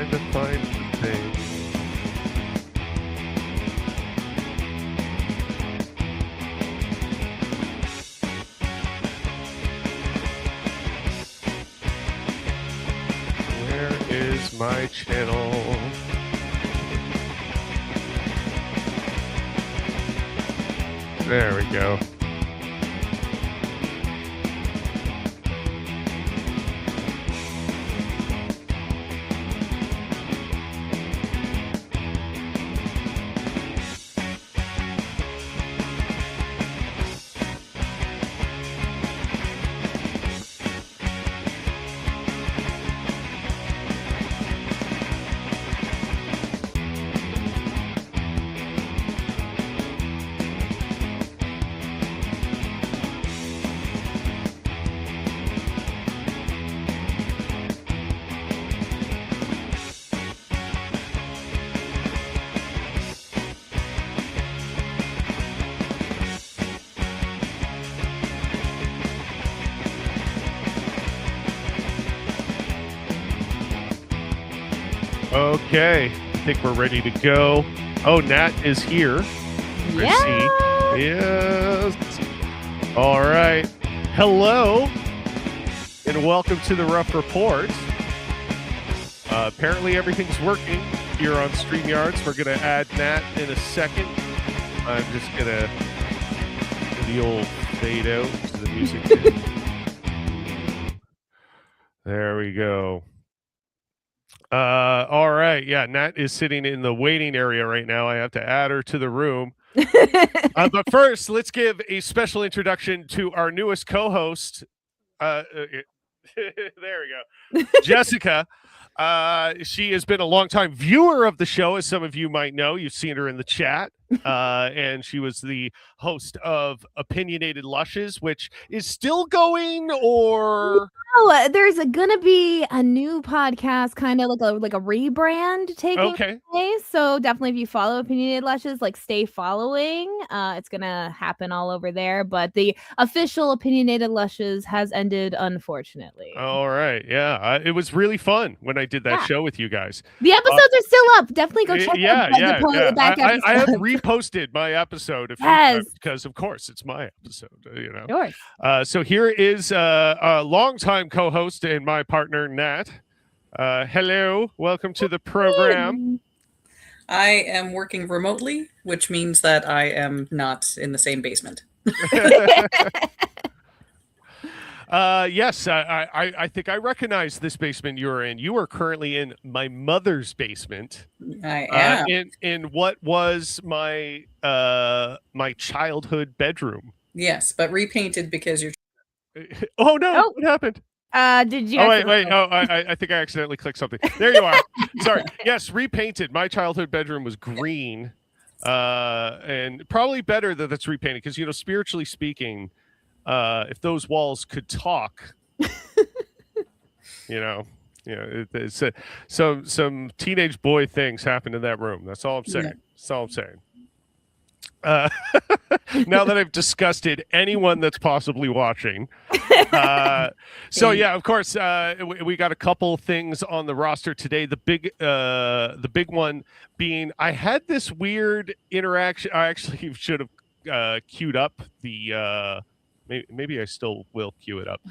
trying to find the thing. Where is my channel? There we go. Okay, I think we're ready to go. Oh, Nat is here. Yeah. I see. Yes. All right. Hello, and welcome to the Rough Report. Apparently everything's working here on StreamYards. We're going to add Nat in a second. I'm just going to do the old fade out to the music. There we go. All right. Yeah, Nat is sitting in the waiting area right now. I have to add her to the room. But first, let's give a special introduction to our newest co-host. There we go. Jessica. She has been a longtime viewer of the show, as some of you might know. You've seen her in the chat. And she was the host of Opinionated Lushes, which is still going, or Oh, there's gonna be a new podcast, kind of like a rebrand taking place. So definitely, if you follow Opinionated Lushes, stay following. It's gonna happen all over there. But the official Opinionated Lushes has ended, unfortunately. All right, yeah, it was really fun when I did that show with you guys. The episodes are still up. Definitely go check out the back episode. I have reposted my episode because, of course, it's my episode. Yours. So here is a longtime co-host and my partner, Nat. Hello, welcome to the program. I am working remotely, which means that I am not in the same basement. Yes, I think I recognize this basement you're in. You are currently in my mother's basement. I am. In what was my my childhood bedroom. Yes, but repainted because you're... Oh, no. What happened? Did you? Oh, wait. Oh, I think I accidentally clicked something. There you are. Sorry. Yes, repainted. My childhood bedroom was green. And probably better that it's repainted because, spiritually speaking, if those walls could talk, it's some teenage boy things happened in that room. That's all I'm saying. Yeah. That's all I'm saying. Now that I've disgusted anyone that's possibly watching. So yeah, of course, we got a couple things on the roster today. The big one being, I had this weird interaction. I actually should have queued up the maybe I still will cue it up.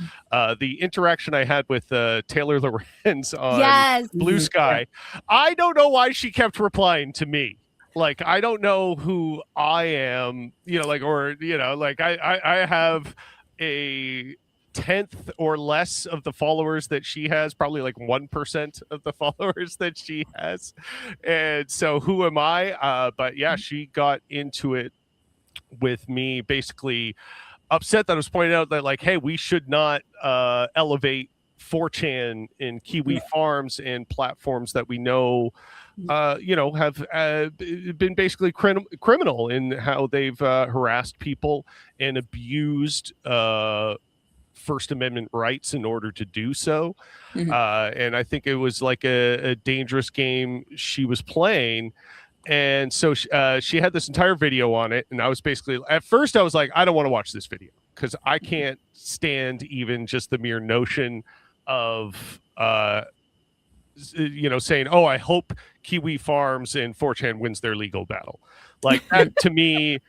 The interaction I had with Taylor Lorenz on Blue Sky. I don't know why she kept replying to me. I don't know who I am, I have a 10th or less of the followers that she has, probably 1% of the followers that she has. And so who am I? But yeah, she got into it with me, basically upset that I was pointing out that hey, we should not elevate 4chan in Kiwi farms and platforms that we know have been basically criminal in how they've harassed people and abused First Amendment rights in order to do so. And I think it was a dangerous game she was playing. And so she had this entire video on it. And I was basically, at first I was like, I don't want to watch this video because I can't stand even just the mere notion of saying, "Oh, I hope Kiwi Farms and 4chan wins their legal battle." Like that to me,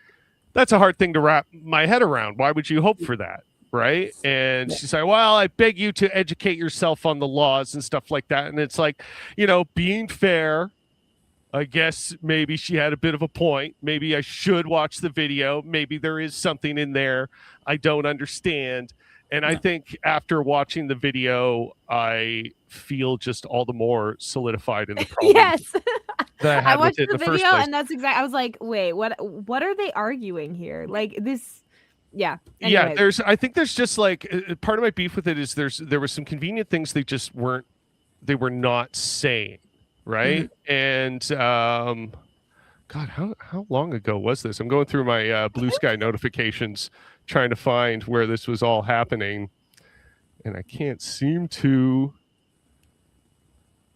that's a hard thing to wrap my head around. Why would you hope for that? Right. And she's like, well, I beg you to educate yourself on the laws and stuff like that. And it's like, being fair, I guess maybe she had a bit of a point. Maybe I should watch the video. Maybe there is something in there I don't understand. And I think after watching the video, I feel just all the more solidified in the problem. Yes. That I had watched with it the in the video, first place. and that's exactly. I was like, wait, what are they arguing here? Like this. Yeah. Anyways. Yeah, I think there's just like part of my beef with it is there was some convenient things they were not saying, right? And God, how long ago was this? I'm going through my Blue Sky notifications trying to find where this was all happening, and I can't seem to.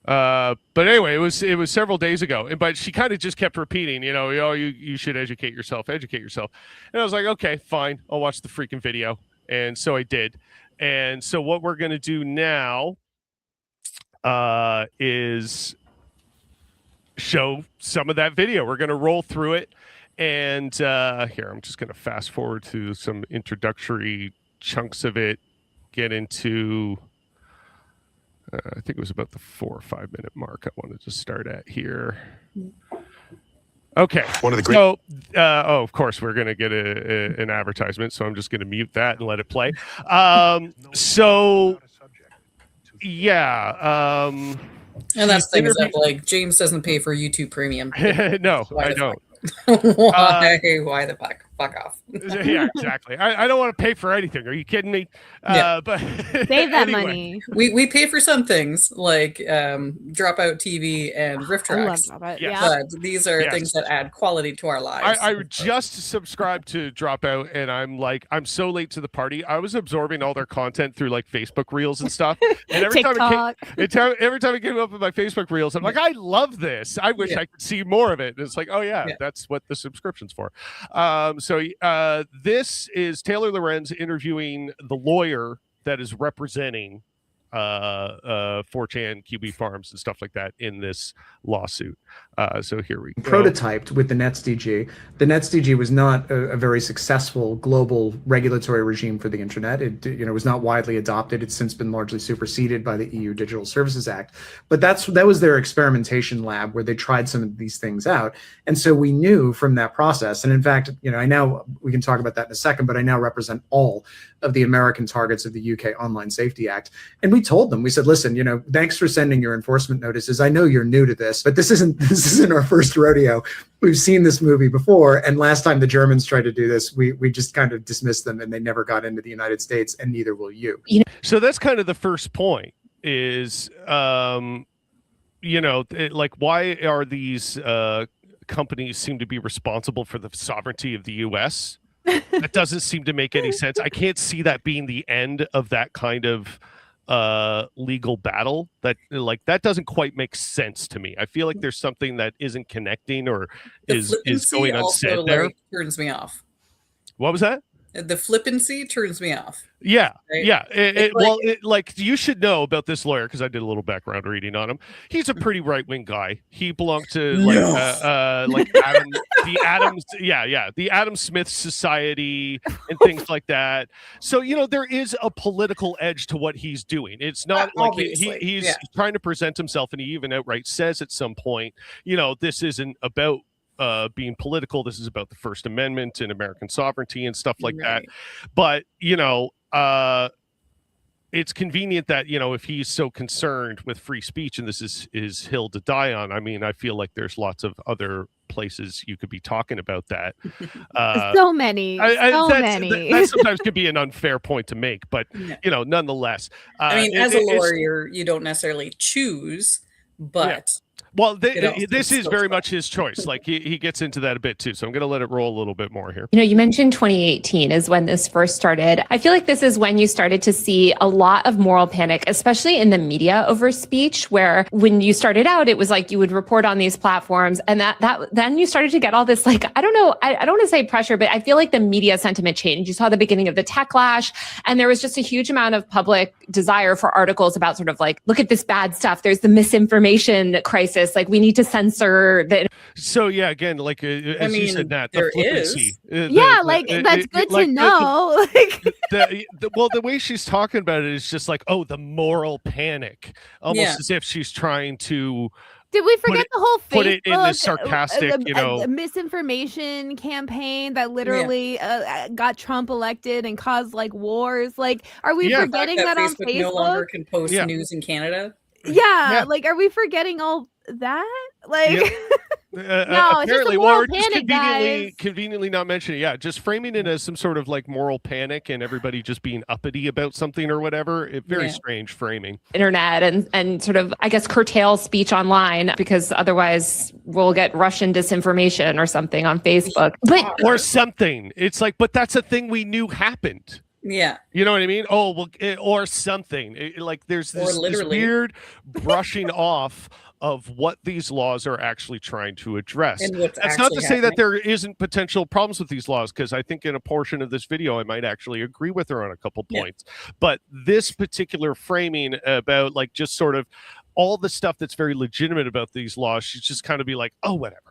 But anyway, it was several days ago, but she kind of just kept repeating, you should educate yourself. And I was like, okay, fine, I'll watch the freaking video. And so I did. And so what we're going to do now is show some of that video. We're going to roll through it. And here, I'm just going to fast forward to some introductory chunks of it, get into... I think it was about the 4 or 5 minute mark I wanted to start at here. Okay. One of the great. So, of course, we're going to get an advertisement, so I'm just going to mute that and let it play. Yeah. And that's the thing is that, like, James doesn't pay for YouTube Premium. No, I don't. Why the fuck off? Yeah, exactly. I don't want to pay for anything. Are you kidding me? But save that money. We pay for some things like Dropout TV and Rift Tracks. But these are things that add quality to our lives. I just subscribed to Dropout, and I'm so late to the party. I was absorbing all their content through like Facebook Reels and stuff. And every time it came up in my Facebook Reels, I'm like, I love this. I wish I could see more of it. And it's like, oh yeah, that's what the subscription's for. So this is Taylor Lorenz interviewing the lawyer that is representing 4chan, Kiwi Farms, and stuff like that in this lawsuit. So here we go. Prototyped with the NetzDG. The NetzDG was not a very successful global regulatory regime for the internet. It was not widely adopted. It's since been largely superseded by the EU Digital Services Act. But that was their experimentation lab where they tried some of these things out. And so we knew from that process, and in fact, we can talk about that in a second, but I now represent all of the American targets of the UK Online Safety Act. And we told them, we said, listen, thanks for sending your enforcement notices. I know you're new to this, but this isn't our first rodeo. We've seen this movie before. And last time the Germans tried to do this, we just kind of dismissed them, and they never got into the United States, and neither will you. So that's kind of the first point is, like, why are these companies seem to be responsible for the sovereignty of the U.S.? That doesn't seem to make any sense. I can't see that being the end of that kind of legal battle. That doesn't quite make sense to me. I feel like there's something that isn't connecting or is going unsaid there. Like, turns me off. What was that? The flippancy turns me off. Yeah, right? Yeah. Like you should know about this lawyer because I did a little background reading on him. He's a pretty right-wing guy. He belonged to like Adam, the Adam Smith Society and things like that. So there is a political edge to what he's doing. It's not like he's trying to present himself, and he even outright says at some point, this isn't about being political. This is about the First Amendment and American sovereignty and stuff like that. But it's convenient that if he's so concerned with free speech and this is his hill to die on. I mean, I feel like there's lots of other places you could be talking about that. So many. That sometimes could be an unfair point to make, but nonetheless. I mean, as a lawyer, you don't necessarily choose, but. Well, this is very much his choice. Like he gets into that a bit too. So I'm going to let it roll a little bit more here. You know, you mentioned 2018 is when this first started. I feel like this is when you started to see a lot of moral panic, especially in the media over speech, where when you started out, it was like you would report on these platforms and that then you started to get all this, like, I don't know, I don't want to say pressure, but I feel like the media sentiment changed. You saw the beginning of the techlash, and there was just a huge amount of public desire for articles about sort of like, look at this bad stuff. There's the misinformation crisis. Like, we need to censor the. So yeah, again, like as you said, that the flippancy. That's good to know. Well, the way she's talking about it is just like, oh, the moral panic, almost as if she's trying to. Did we forget the whole Facebook, put it in this sarcastic, misinformation campaign that literally got Trump elected and caused like wars? Like, are we forgetting that on Facebook no longer can post news in Canada? Yeah, like, are we forgetting all that? Like, no, it's just a moral panic, conveniently not mentioning it. Yeah, just framing it as some sort of like moral panic and everybody just being uppity about something or whatever. Very strange framing. Internet and sort of, I guess, curtail speech online, because otherwise we'll get Russian disinformation or something on Facebook. Or something. It's like, but that's a thing we knew happened. Yeah. You know what I mean? Oh, well, or something. Like there's this weird brushing off of what these laws are actually trying to address. That's not to say that there isn't potential problems with these laws, because I think in a portion of this video I might actually agree with her on a couple points. But this particular framing about like just sort of all the stuff that's very legitimate about these laws, she's just kind of be like, oh, whatever.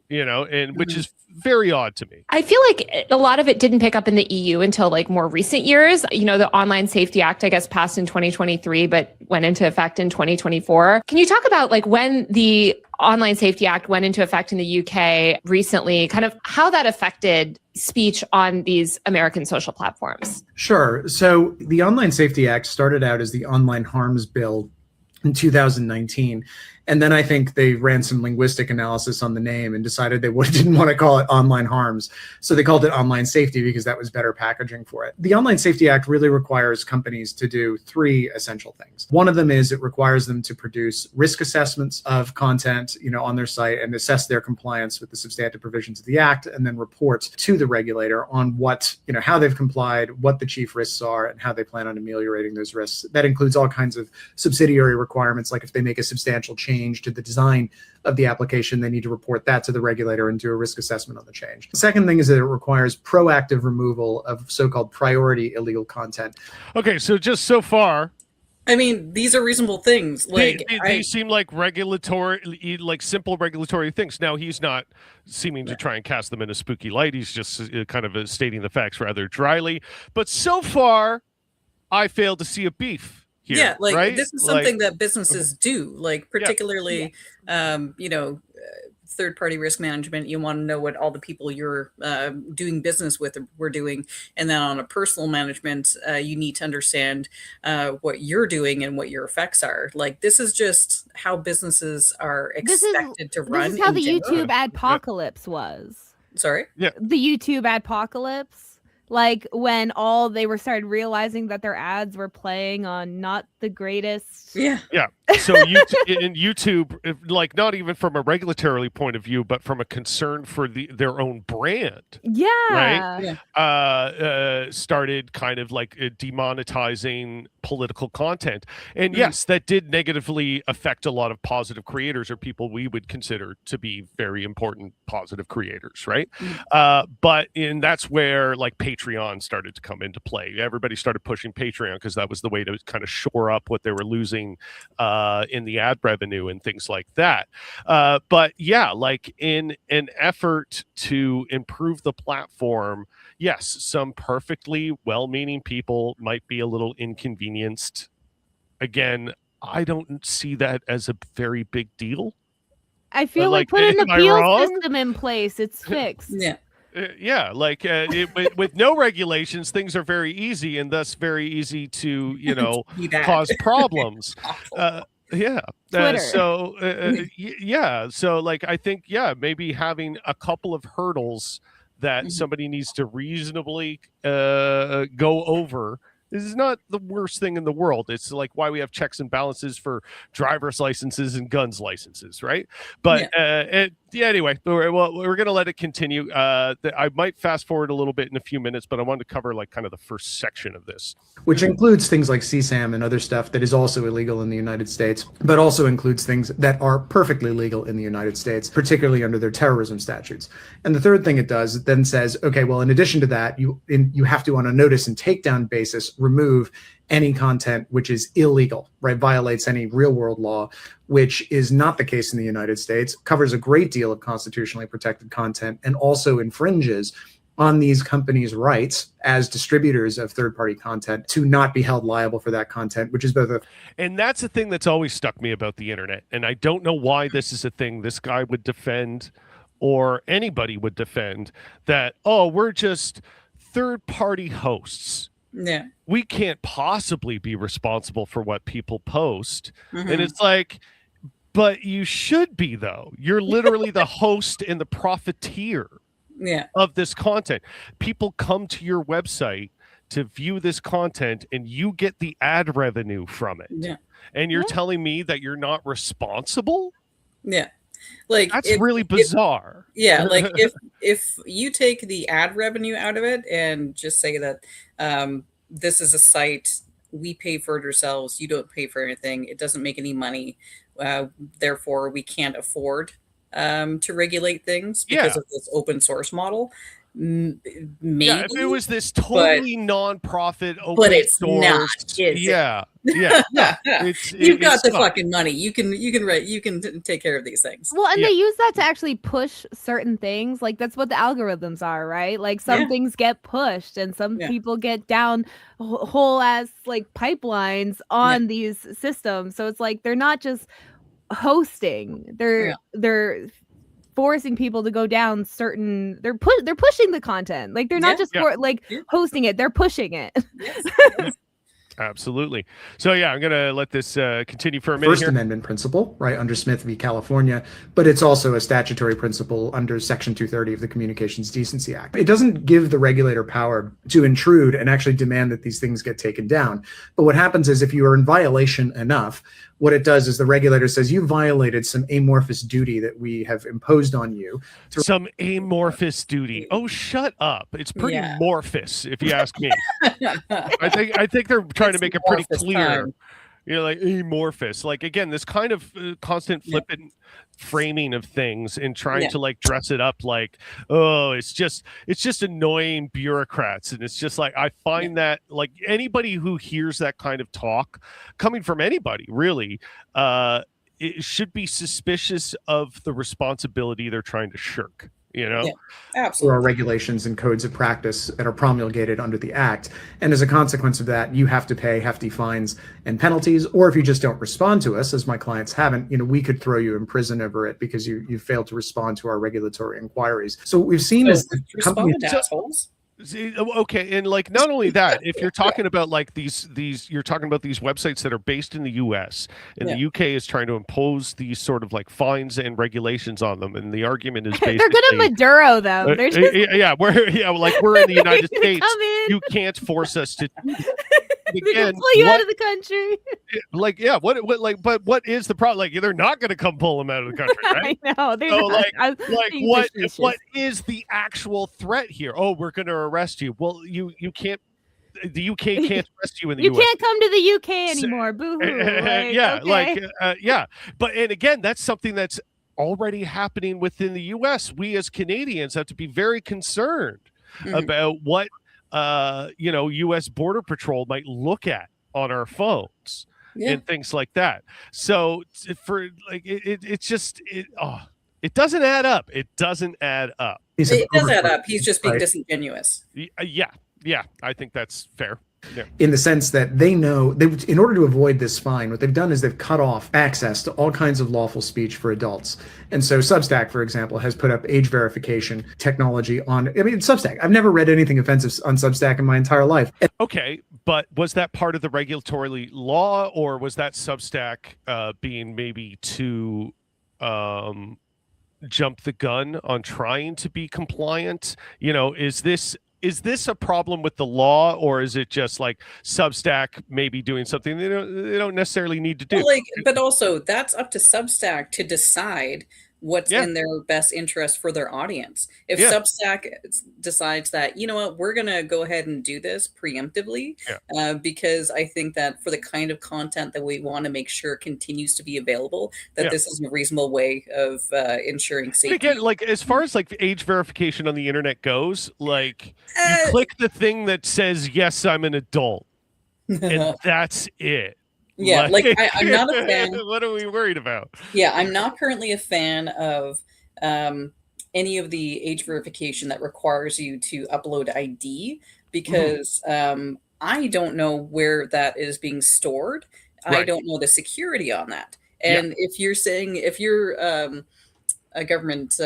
You know, and which is very odd to me. I feel like a lot of it didn't pick up in the EU until like more recent years. You know, the Online Safety Act, I guess, passed in 2023, but went into effect in 2024. Can you talk about like when the Online Safety Act went into effect in the UK recently, kind of how that affected speech on these American social platforms? Sure. So the Online Safety Act started out as the Online Harms Bill in 2019. And then I think they ran some linguistic analysis on the name and decided they didn't want to call it online harms. So they called it online safety because that was better packaging for it. The Online Safety Act really requires companies to do three essential things. One of them is it requires them to produce risk assessments of content, on their site and assess their compliance with the substantive provisions of the act, and then report to the regulator on what, how they've complied, what the chief risks are, and how they plan on ameliorating those risks. That includes all kinds of subsidiary requirements, like if they make a substantial change to the design of the application, they need to report that to the regulator and do a risk assessment on the change. The second thing is that it requires proactive removal of so-called priority illegal content. Okay, so just so far, I mean, these are reasonable things. Like they seem like regulatory, like simple regulatory things. Now, he's not seeming to try and cast them in a spooky light. He's just kind of stating the facts rather dryly. But so far, I failed to see a beef. Here, this is something that businesses do, like particularly, third-party risk management. You want to know what all the people you're doing business with were doing. And then on a personal management, you need to understand what you're doing and what your effects are. Like, this is just how businesses are expected to run. This is how the YouTube adpocalypse was. Sorry? Yeah. The YouTube adpocalypse. Like when they started realizing that their ads were playing on not the greatest. Yeah. So YouTube, like not even from a regulatory point of view, but from a concern for their own brand. Yeah. Right. Yeah. Started kind of like demonetizing political content. And yes, that did negatively affect a lot of positive creators or people we would consider to be very important positive creators. Right. And that's where like Patreon started to come into play. Everybody started pushing Patreon because that was the way to kind of shore up what they were losing in the ad revenue and things like that. But yeah, like in an effort to improve the platform, yes, some perfectly well-meaning people might be a little inconvenienced. Again, I don't see that as a very big deal. I feel like put an appeal system in place. It's fixed. Yeah, like with no regulations, things are very easy and thus very easy to, cause problems. So like I think, maybe having a couple of hurdles that somebody needs to reasonably go over This is not the worst thing in the world. It's like why we have checks and balances for driver's licenses and guns licenses, right? But anyway, we're going to let it continue. I might fast forward a little bit in a few minutes, but I wanted to cover like kind of the first section of this. Which includes things like CSAM and other stuff that is also illegal in the United States, but also includes things that are perfectly legal in the United States, particularly under their terrorism statutes. And the third thing it does, it then says, okay, well, in addition to that, you have to, on a notice and takedown basis, remove any content which is illegal, right? Violates any real world law, which is not the case in the United States, covers a great deal of constitutionally protected content, and also infringes on these companies' rights as distributors of third-party content to not be held liable for that content, which is both a... And that's the thing that's always stuck me about the internet. And I don't know why this is a thing this guy would defend or anybody would defend, that, oh, we're just third-party hosts. Yeah. We can't possibly be responsible for what people post. And it's like, but you should be, though. You're literally the host and the profiteer of this content. People come to your website to view this content and you get the ad revenue from it. Yeah. And you're telling me that you're not responsible? Yeah. Like that's really bizarre. Like if you take the ad revenue out of it and just say that this is a site, we pay for it ourselves, you don't pay for anything, it doesn't make any money, therefore we can't afford to regulate things because of this open source model. Maybe if it was this totally non-profit open but it's source, not, is you've got the fucking money, you can take care of these things. Well, and they use that to actually push certain things. Like that's what the algorithms are, right? Like some things get pushed and some people get down whole ass like pipelines on these systems. So it's like they're not just hosting, they're forcing people to go down certain, they're pushing the content. Like they're not just hosting it, they're pushing it. Absolutely. So I'm going to let this continue for a minute. First Amendment principle, right, under Smith v. California, but it's also a statutory principle under Section 230 of the Communications Decency Act. It doesn't give the regulator power to intrude and actually demand that these things get taken down. But what happens is if you are in violation enough, what it does is the regulator says you violated some amorphous duty that we have imposed on you. Some amorphous duty. Oh, shut up. It's pretty amorphous, if you ask me. I think they're trying to make it pretty clear. Like amorphous. Like, again, this kind of constant flippant framing of things and trying to like dress it up like, oh, it's just annoying bureaucrats. And it's just like, I find that like anybody who hears that kind of talk coming from anybody really, it should be suspicious of the responsibility they're trying to shirk. Absolutely. There are regulations and codes of practice that are promulgated under the Act. And as a consequence of that, you have to pay hefty fines and penalties. Or if you just don't respond to us, as my clients haven't, we could throw you in prison over it because you failed to respond to our regulatory inquiries. So what we've seen is the companies, assholes. Okay, and like not only that, if you're talking about like these you're talking about these websites that are based in the US and the UK is trying to impose these sort of like fines and regulations on them, and the argument is basically they're gonna Maduro them. They're just... we're in the United States. You can't force us to again, pull you out of the country. What is the problem? Like they're not going to come pull them out of the country, right? I know. What is the actual threat here? Oh, we're going to arrest you. Well, you can't. The UK can't arrest you in the US. You can't come to the UK anymore. Boo-hoo. But and again, that's something that's already happening within the US. We as Canadians have to be very concerned about what US Border Patrol might look at on our phones and things like that. So for like it doesn't add up. It doesn't add up. It does add up. He's just being disingenuous. Yeah, I think that's fair. Yeah. In the sense that they know in order to avoid this fine, what they've done is they've cut off access to all kinds of lawful speech for adults. And so Substack, for example, has put up age verification technology on, Substack. I've never read anything offensive on Substack in my entire life. Okay, but was that part of the regulatory law, or was that Substack being maybe too jump the gun on trying to be compliant? Is this is this a problem with the law, or is it just like Substack maybe doing something they don't necessarily need to do? Well, but also that's up to Substack to decide what's in their best interest for their audience. If Substack decides that, you know what, we're going to go ahead and do this preemptively, because I think that for the kind of content that we want to make sure continues to be available, that this is a reasonable way of ensuring safety. Again, like as far as like age verification on the internet goes, like you click the thing that says, yes, I'm an adult, and that's it. Yeah, like I'm not a fan. What are we worried about? Yeah, I'm not currently a fan of any of the age verification that requires you to upload ID, because I don't know where that is being stored. I don't know the security on that. And if you're saying, if you're a government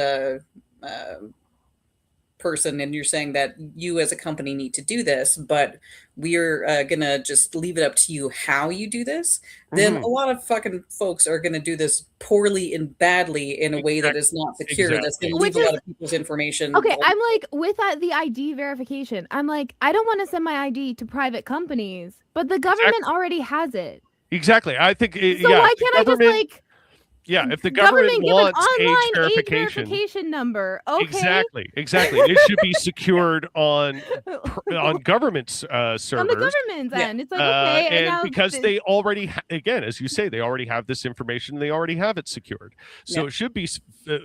person and you're saying that you as a company need to do this, but we're gonna just leave it up to you how you do this, then a lot of fucking folks are gonna do this poorly and badly in a way that is not secure. That's gonna leave a lot of people's information. Okay, I'm like, with the ID verification, I'm like, I don't want to send my ID to private companies, but the government already has it. Exactly. I think so why can't I just like if the government wants online age verification number, okay. Exactly. It should be secured on government servers. On the government's end. It's like, okay. And because they already, again, as you say, they already have this information. They already have it secured. So it should be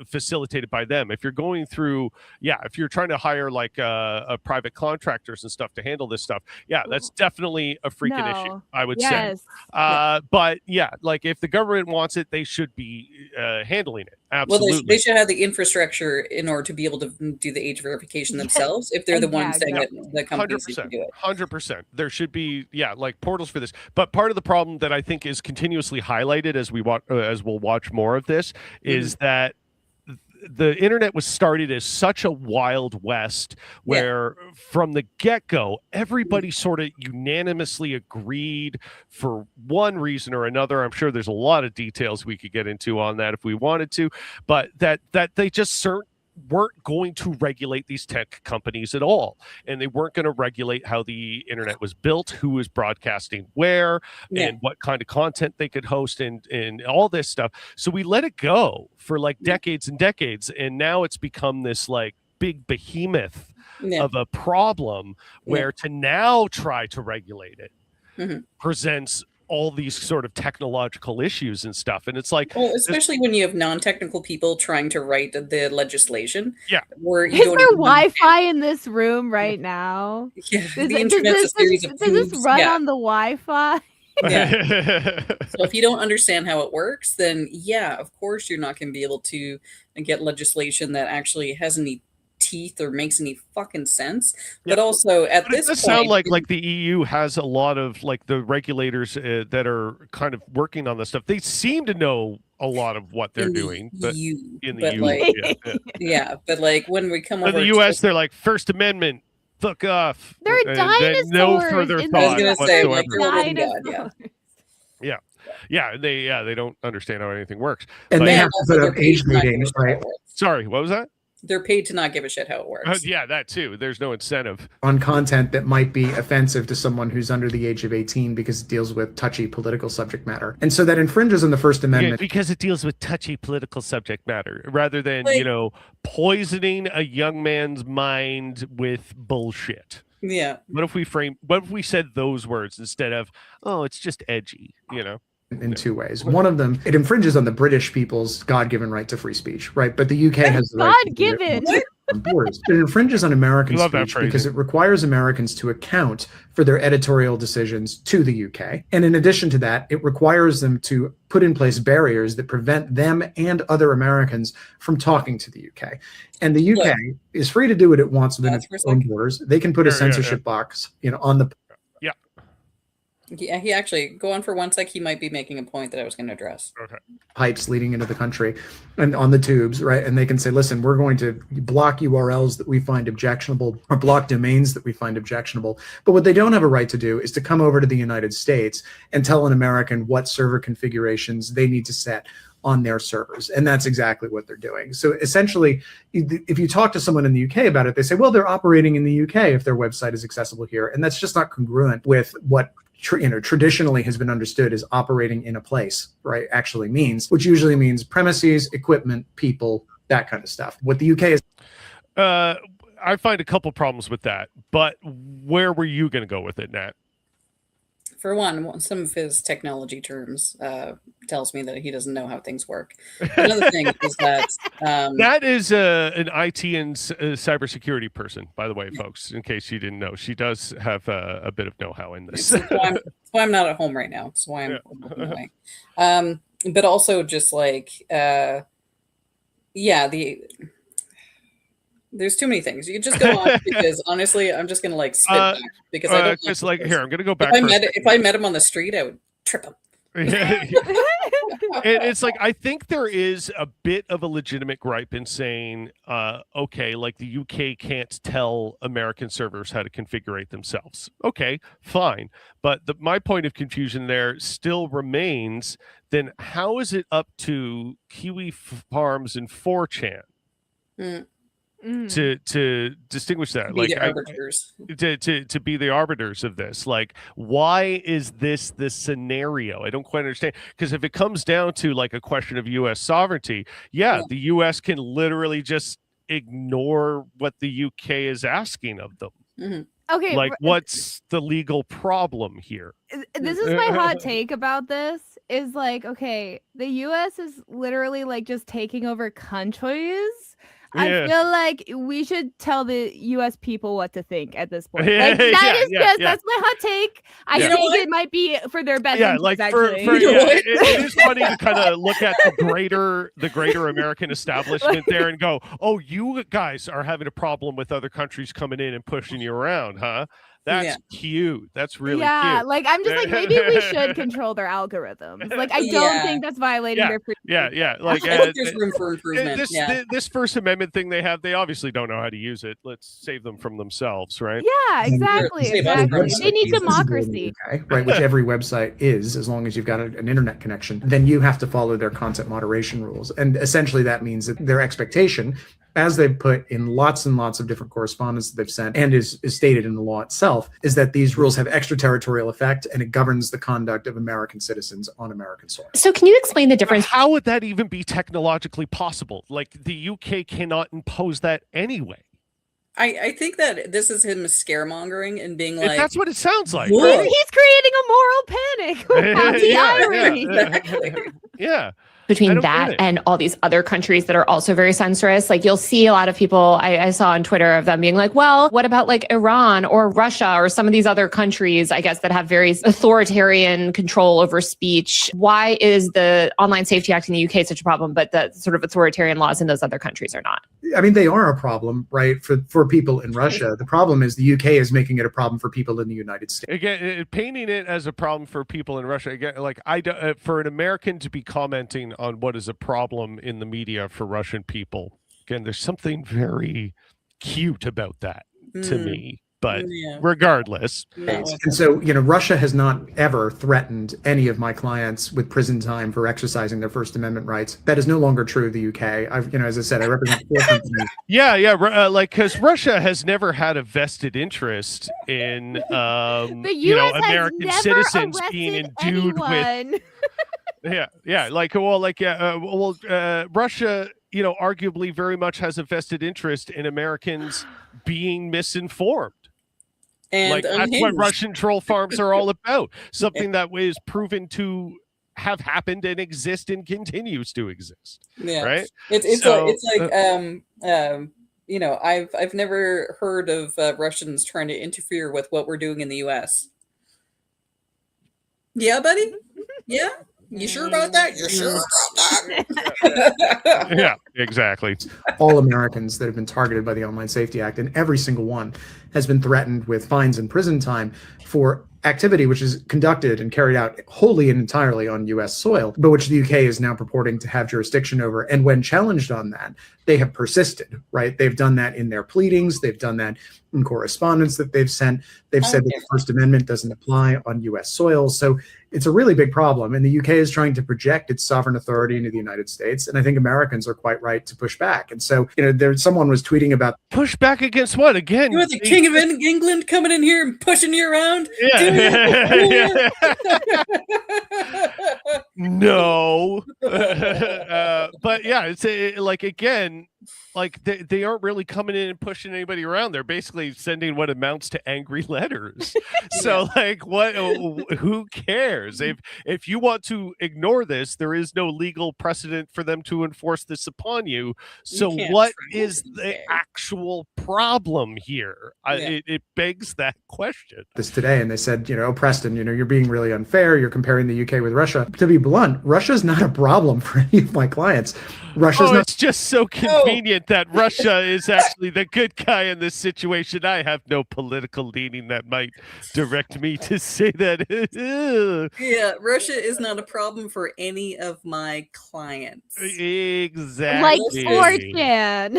facilitated by them. If you're going through, if you're trying to hire like a private contractors and stuff to handle this stuff, that's definitely a freaking issue, I would say. But like if the government wants it, they should be handling it. Absolutely. Well, they should have the infrastructure in order to be able to do the age verification themselves. If they're the ones saying that the companies need to do it. 100%. There should be like portals for this. But part of the problem that I think is continuously highlighted as we'll watch more of this is that the internet was started as such a wild west where from the get-go everybody sort of unanimously agreed for one reason or another. I'm sure there's a lot of details we could get into on that if we wanted to, but that they just weren't going to regulate these tech companies at all, and they weren't going to regulate how the internet was built, who was broadcasting where, and what kind of content they could host, and all this stuff. So we let it go for like decades and decades, and now it's become this like big behemoth of a problem where to now try to regulate it presents all these sort of technological issues and stuff. And it's like, well, especially when you have non-technical people trying to write the legislation. Where you don't there Wi-Fi in this room right now? The internet's a series of tubes. Does this run on the Wi-Fi? So if you don't understand how it works, then of course you're not going to be able to get legislation that actually has any teeth or makes any fucking sense. But also at this point, sound like the EU has a lot of like the regulators that are kind of working on this stuff. They seem to know a lot of what they're doing, but in the EU, but like when we come over in the US, they're like First Amendment, fuck off. They're dinosaurs. No further thought. I was gonna say, like, they don't understand how anything works. And they have to put up age meetings, right? Sorry, what was that? They're paid to not give a shit how it works. That too. There's no incentive. On content that might be offensive to someone who's under the age of 18 because it deals with touchy political subject matter. And so that infringes on the First Amendment. Because it deals with touchy political subject matter rather than, poisoning a young man's mind with bullshit. Yeah. What if we said those words instead of, oh, it's just edgy, In two ways. One of them, it infringes on the British people's God-given right to free speech, right? But the UK has the right God-given. Borders. It infringes on American speech because it requires Americans to account for their editorial decisions to the UK. And in addition to that, it requires them to put in place barriers that prevent them and other Americans from talking to the UK. And the UK is free to do what it wants within its own borders. They can put a censorship box, on the Yeah, he actually, go on for one sec. He might be making a point that I was going to address. Okay. Pipes leading into the country and on the tubes, right? And they can say, listen, we're going to block URLs that we find objectionable or block domains that we find objectionable. But what they don't have a right to do is to come over to the United States and tell an American what server configurations they need to set on their servers. And that's exactly what they're doing. So essentially, if you talk to someone in the UK about it, they say, well, they're operating in the UK if their website is accessible here. And that's just not congruent with what traditionally has been understood as operating in a place, right, actually means, which usually means premises, equipment, people, that kind of stuff. What the UK is... I find a couple problems with that, but where were you going to go with it, Nat? For one, some of his technology terms tells me that he doesn't know how things work. Another thing is that... that is an IT and cybersecurity person, by the way, folks, in case you didn't know. She does have a bit of know-how in this. That's why I'm not at home right now. That's why I'm looking away. But also just like, there's too many things. You can just go on because honestly, I'm just gonna like spit back because I don't. Because like here, I'm gonna go back. If I met him on the street, I would trip him. And it's like I think there is a bit of a legitimate gripe in saying, okay, like the UK can't tell American servers how to configure it themselves. Okay, fine, but my point of confusion there still remains. Then how is it up to Kiwi Farms and 4chan? To distinguish that, be the arbiters. To be the arbiters of this. Like, why is this the scenario? I don't quite understand, because if it comes down to like a question of U.S. sovereignty, the U.S. can literally just ignore what the UK is asking of them. Okay, like what's the legal problem here? This is my hot take about this, is like, okay, the US is literally like just taking over countries. I feel like we should tell the U.S. people what to think at this point. Like, that's my hot take. I think it might be for their best interest, like actually. It is funny to kind of look at the greater American establishment there and go, oh, you guys are having a problem with other countries coming in and pushing you around, huh? That's cute. That's really cute. Like I'm just like, maybe we should control their algorithms. Like I don't think that's violating their freedom. Like I think there's room for improvement. This First Amendment thing they have, they obviously don't know how to use it. Let's save them from themselves, right? Yeah, exactly. They need democracy, right? Which every website is, as long as you've got an internet connection. Then you have to follow their content moderation rules, and essentially that means that their expectation, as they've put in lots and lots of different correspondence that they've sent, and is stated in the law itself, is that these rules have extraterritorial effect and it governs the conduct of American citizens on American soil. So can you explain the difference? How would that even be technologically possible? Like the UK cannot impose that anyway. I think that this is him scaremongering and being like... That's what it sounds like. Right? He's creating a moral panic. The irony. Exactly. Between that and all these other countries that are also very censorious. Like you'll see a lot of people I saw on Twitter of them being like, well, what about like Iran or Russia or some of these other countries, I guess, that have very authoritarian control over speech? Why is the Online Safety Act in the UK such a problem, but the sort of authoritarian laws in those other countries are not? I mean, they are a problem, right, for people in Russia. The problem is the UK is making it a problem for people in the United States. Again, painting it as a problem for people in Russia, again, like for an American to be commenting on what is a problem in the media for Russian people, again, there's something very cute about that to me. But regardless. And so, Russia has not ever threatened any of my clients with prison time for exercising their First Amendment rights. That is no longer true of the UK. As I said, I represent 4 companies. Like, because Russia has never had a vested interest in, the US American citizens being endued with. Russia, arguably very much has a vested interest in Americans being misinformed. And like that's what Russian troll farms are all about. Something that was proven to have happened and exist and continues to exist. Yeah, right. I've never heard of Russians trying to interfere with what we're doing in the U.S. Yeah, buddy. Yeah. You sure about that? You're sure about that? Yeah, exactly. All Americans that have been targeted by the Online Safety Act, and every single one has been threatened with fines and prison time for activity which is conducted and carried out wholly and entirely on U.S. soil, but which the UK is now purporting to have jurisdiction over. And when challenged on that, they have persisted, right? They've done that in their pleadings. They've done that in correspondence that they've sent. They've said that the First Amendment doesn't apply on U.S. soil. So It's a really big problem. And the UK is trying to project its sovereign authority into the United States. And I think Americans are quite right to push back. And so, someone was tweeting about push back against what again? You want the King of England coming in here and pushing you around? Yeah. No. But yeah, it's again, they aren't really coming in and pushing anybody around. They're basically sending what amounts to angry letters. So who cares? If you want to ignore this, there is no legal precedent for them to enforce this upon you. So what is the actual problem here? It begs that question. This today, and they said, Preston, you're being really unfair. You're comparing the UK with Russia. To be blunt, Russia's not a problem for any of my clients. It's just so convenient that Russia is actually the good guy in this situation. I have no political leaning that might direct me to say that. Yeah, Russia is not a problem for any of my clients. Exactly. Like 4chan.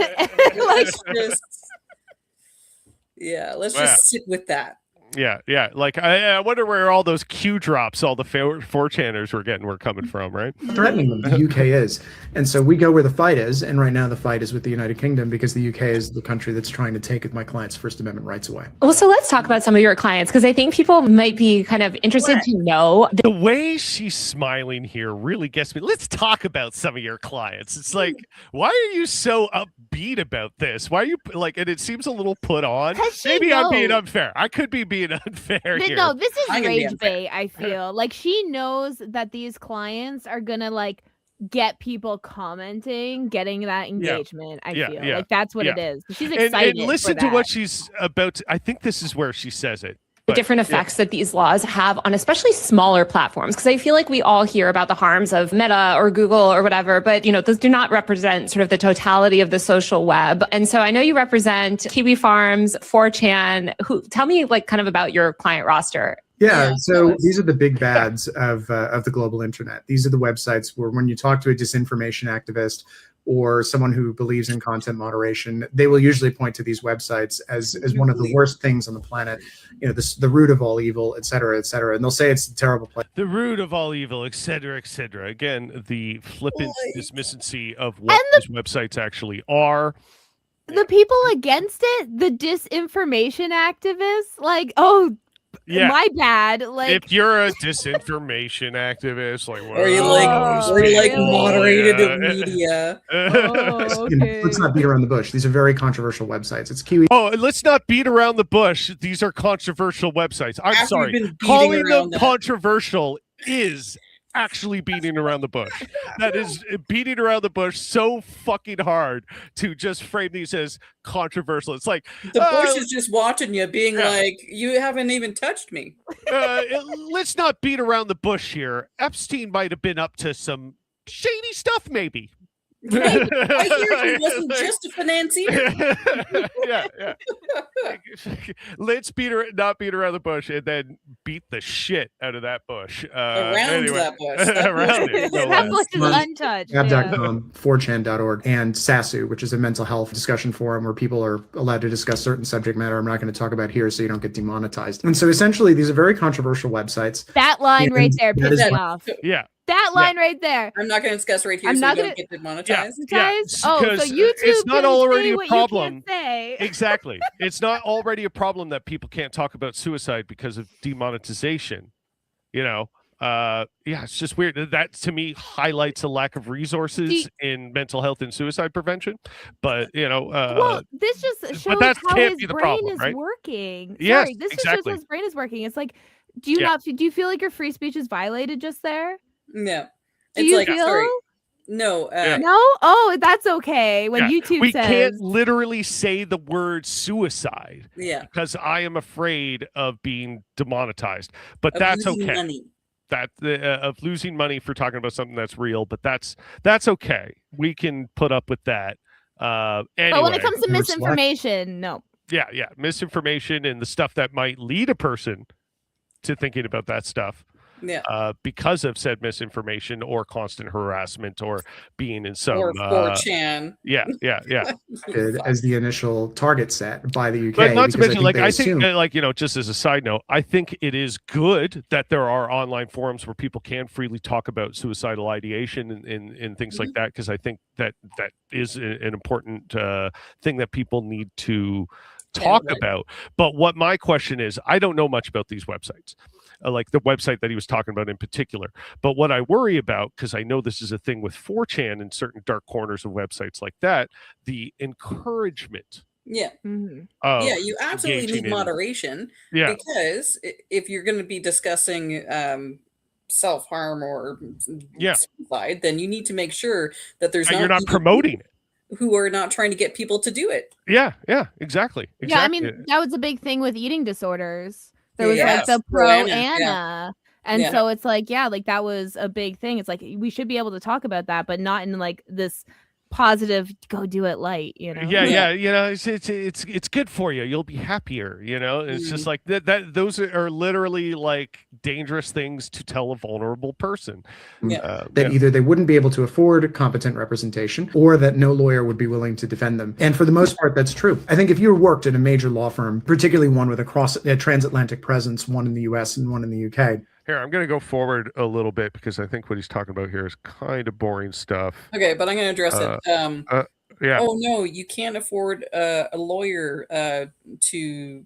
Let's just sit with that. Yeah. I wonder where all those Q drops, all the 4chaners were coming from, right? Threatening them, the UK is. And so we go where the fight is, and right now the fight is with the United Kingdom because the UK is the country that's trying to take my clients' First Amendment rights away. Well, so let's talk about some of your clients, because I think people might be kind of interested to know. The way she's smiling here really gets me. Let's talk about some of your clients. It's like, why are you so upbeat about this? Why are you and it seems a little put on. Maybe I'm being unfair. I could be being unfair here. No, this is rage bait, I feel. Like, she knows that these clients are gonna get people commenting, getting that engagement. I feel like that's what it is. She's excited. And listen to what she's about. I think this is where she says it. The different effects that these laws have on especially smaller platforms, because I feel like we all hear about the harms of Meta or Google or whatever, but those do not represent sort of the totality of the social web. And so I know you represent Kiwi Farms, 4chan. Tell me kind of about your client roster. Yeah, so these are the big bads of the global internet. These are the websites where when you talk to a disinformation activist or someone who believes in content moderation, they will usually point to these websites as one of the worst things on the planet. The root of all evil, et cetera, and they'll say it's a terrible place. The root of all evil, et cetera, et cetera. Again, the flippant dismissancy of what these websites actually are. The people against it, the disinformation activists, my bad. If you're a disinformation activist, or you moderated the media. Let's not beat around the bush. These are very controversial websites. It's Kiwi. Oh, let's not beat around the bush. These are controversial websites. I'm sorry. Calling them controversial is actually beating around the bush. That is beating around the bush so fucking hard to just frame these as controversial. It's like the bush is just watching you, being like, you haven't even touched me. Let's not beat around the bush here. Epstein might have been up to some shady stuff, maybe. I hear he wasn't just a financier. Yeah. Let's not beat around the bush, and then beat the shit out of that bush. That bush. Around it. That bush is untouched. Gab.com, 4chan.org, and SASU, which is a mental health discussion forum where people are allowed to discuss certain subject matter I'm not going to talk about here so you don't get demonetized. And so essentially, these are very controversial websites. That line right there pissed me off. Yeah. That line right there. I'm not going to discuss right here so you don't get demonetized. Guys, so YouTube it's not already a problem. Exactly. It's not already a problem that people can't talk about suicide because of demonetization. It's just weird. That to me highlights a lack of resources in mental health and suicide prevention. But this just shows how his brain is working. Yes, this exactly. just shows how his brain is working. It's like, do you feel like your free speech is violated just there? No. Do you feel? No. No? Oh, that's okay. When YouTube we says... can't literally say the word suicide. Yeah. Because I am afraid of being demonetized. But that's okay. Money. Of losing money for talking about something that's real. But that's okay. We can put up with that. Anyway. But when it comes to misinformation, no. Yeah. Misinformation and the stuff that might lead a person to thinking about that stuff. because of said misinformation or constant harassment or being in some or 4chan. Yeah. As the initial target set by the UK. But not to mention, I assume... think, just as a side note, I think it is good that there are online forums where people can freely talk about suicidal ideation and things like that, because I think that is an important thing that people need to talk about. But what my question is, I don't know much about these websites, like the website that he was talking about in particular. But what I worry about, because I know this is a thing with 4chan and certain dark corners of websites like that, the encouragement. Yeah. You absolutely need moderation. Because if you're going to be discussing self-harm or suicide, then you need to make sure that you're not promoting it, who are not trying to get people to do it. Yeah, exactly. Yeah, I mean, that was a big thing with eating disorders. There was like the pro-Anna. And so it's like, that was a big thing. It's like, we should be able to talk about that, but not in like this positive, go do it light, it's good for you, you'll be happier, it's just like that those are literally like dangerous things to tell a vulnerable person, that either they wouldn't be able to afford competent representation, or that no lawyer would be willing to defend them. And for the most part, that's true. I think if you worked in a major law firm, particularly one with a transatlantic presence, one in the US and one in the UK. Here, I'm going to go forward a little bit because I think what he's talking about here is kind of boring stuff. Okay, but I'm going to address it. Oh, no, you can't afford a lawyer to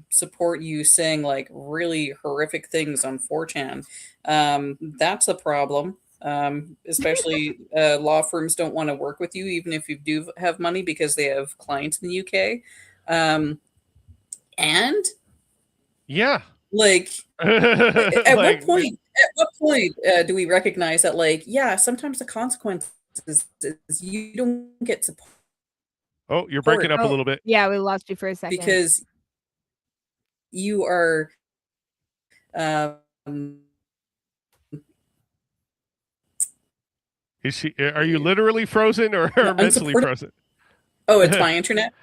support you saying like really horrific things on 4chan. That's a problem. Especially law firms don't want to work with you, even if you do have money, because they have clients in the UK. And like, at what point do we recognize that, like, sometimes the consequences is you don't get support. Oh, you're breaking up a little bit. Yeah, we lost you for a second. Because you are are you literally frozen or mentally frozen? Oh, it's my internet?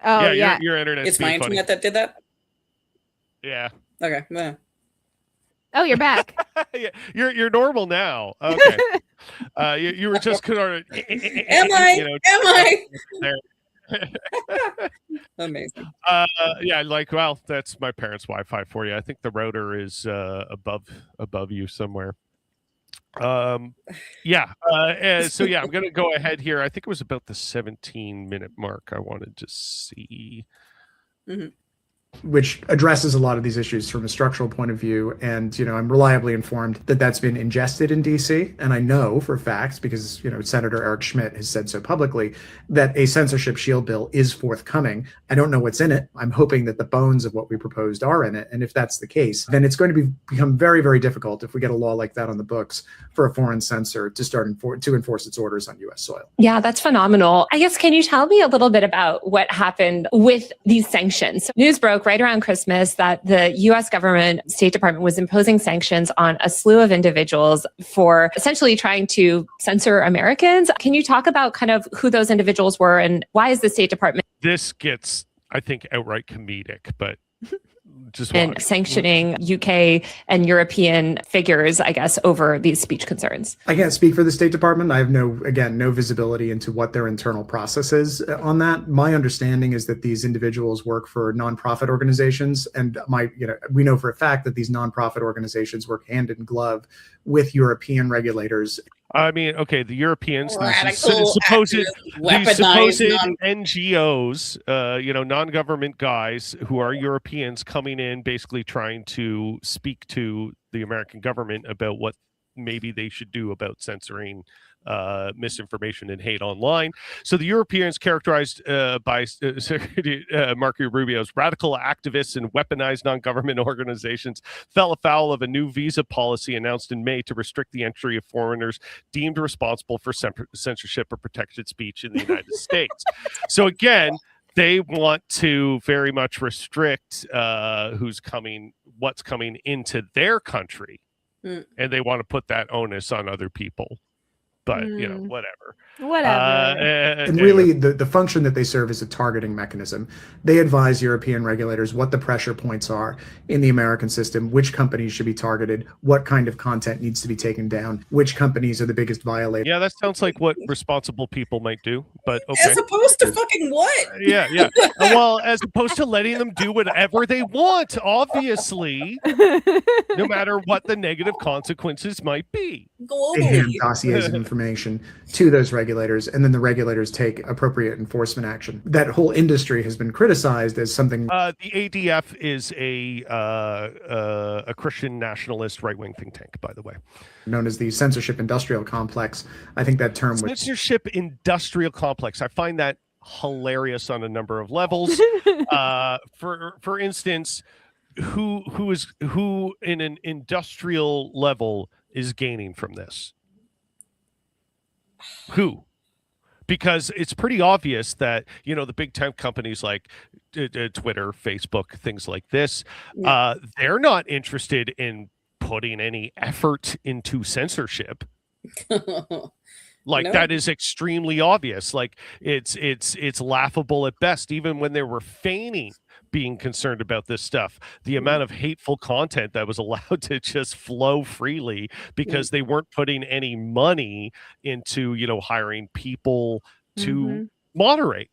Oh, yeah. Your internet. It's my internet that did that? Yeah. Okay. Yeah. Oh, you're back. Yeah, you're normal now. Okay. You were just kind of. Am I? Amazing. Well, that's my parents' Wi-Fi for you. I think the router is above you somewhere. So I'm gonna go ahead here. I think it was about the 17-minute mark I wanted to see. Which addresses a lot of these issues from a structural point of view. And, I'm reliably informed that that's been ingested in DC. And I know for facts, because, Senator Eric Schmidt has said so publicly, that a censorship shield bill is forthcoming. I don't know what's in it. I'm hoping that the bones of what we proposed are in it. And if that's the case, then it's going to become very, very difficult if we get a law like that on the books for a foreign censor to enforce its orders on U.S. soil. Yeah, that's phenomenal. I guess, can you tell me a little bit about what happened with these sanctions? News broke right around Christmas that the U.S. government, State Department, was imposing sanctions on a slew of individuals for essentially trying to censor Americans. Can you talk about kind of who those individuals were and why is the State Department? This gets, I think, outright comedic, but just and sanctioning UK and European figures, I guess, over these speech concerns. I can't speak for the State Department. I have no visibility into what their internal process is on that. My understanding is that these individuals work for nonprofit organizations, and we know for a fact that these nonprofit organizations work hand in glove with European regulators. I mean, okay, the Europeans, these supposed NGOs, non-government guys who are Europeans coming in, basically trying to speak to the American government about what maybe they should do about censoring misinformation and hate online. So the Europeans, characterized by Marco Rubio's radical activists and weaponized non-government organizations, fell afoul of a new visa policy announced in May to restrict the entry of foreigners deemed responsible for censorship or protected speech in the United States. So again, they want to very much restrict what's coming into their country, and they want to put that onus on other people. but whatever. Whatever. And really, the function that they serve is a targeting mechanism. They advise European regulators what the pressure points are in the American system, which companies should be targeted, what kind of content needs to be taken down, which companies are the biggest violators. Yeah, that sounds like what responsible people might do, but okay. As opposed to fucking what? Yeah. Well, as opposed to letting them do whatever they want, obviously, no matter what the negative consequences might be. They hand Globally. dossiers of information to those regulators, and then the regulators take appropriate enforcement action. That whole industry has been criticized as something. The ADF is a Christian nationalist right-wing think tank, by the way, known as the censorship industrial complex. I think that term was censorship industrial complex. I find that hilarious on a number of levels. For instance, who in an industrial level is gaining from this? Who? Because it's pretty obvious that the big tech companies like Twitter, Facebook, things like this, they're not interested in putting any effort into censorship. Like No. that is extremely obvious. Like it's laughable at best, even when they were feigning being concerned about this stuff. The amount of hateful content that was allowed to just flow freely because they weren't putting any money into, hiring people to moderate.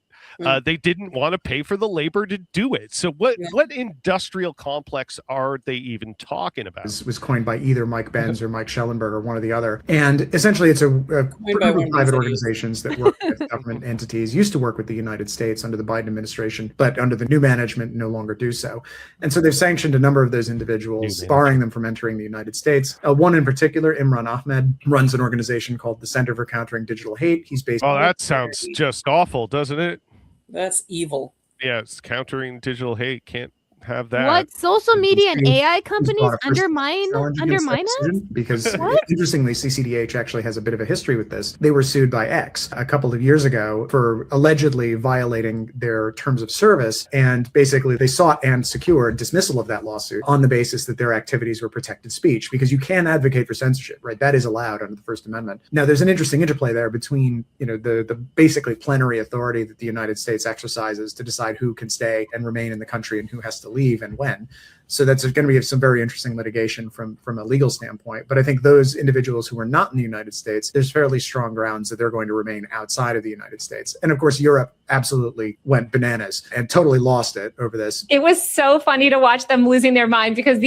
They didn't want to pay for the labor to do it. So what industrial complex are they even talking about? Was coined by either Mike Benz or Mike Schellenberg or one or the other. And essentially it's a group of private organizations that work with government entities, used to work with the United States under the Biden administration, but under the new management no longer do so. And so they've sanctioned a number of those individuals, barring them from entering the United States. One in particular, Imran Ahmed, runs an organization called the Center for Countering Digital Hate. He's based. Oh, that sounds just awful, doesn't it? That's evil. Yeah, it's countering digital hate. Can't have that. What social media and AI companies undermine us? Because interestingly, CCDH actually has a bit of a history with this. They were sued by X a couple of years ago for allegedly violating their terms of service, and basically they sought and secured dismissal of that lawsuit on the basis that their activities were protected speech, because you can advocate for censorship, right? That is allowed under the First Amendment. Now, there's an interesting interplay there between the basically plenary authority that the United States exercises to decide who can stay and remain in the country and who has to leave and when. So that's going to be some very interesting litigation from a legal standpoint. But I think those individuals who are not in the United States, there's fairly strong grounds that they're going to remain outside of the United States. And of course, Europe absolutely went bananas and totally lost it over this. It was so funny to watch them losing their mind, because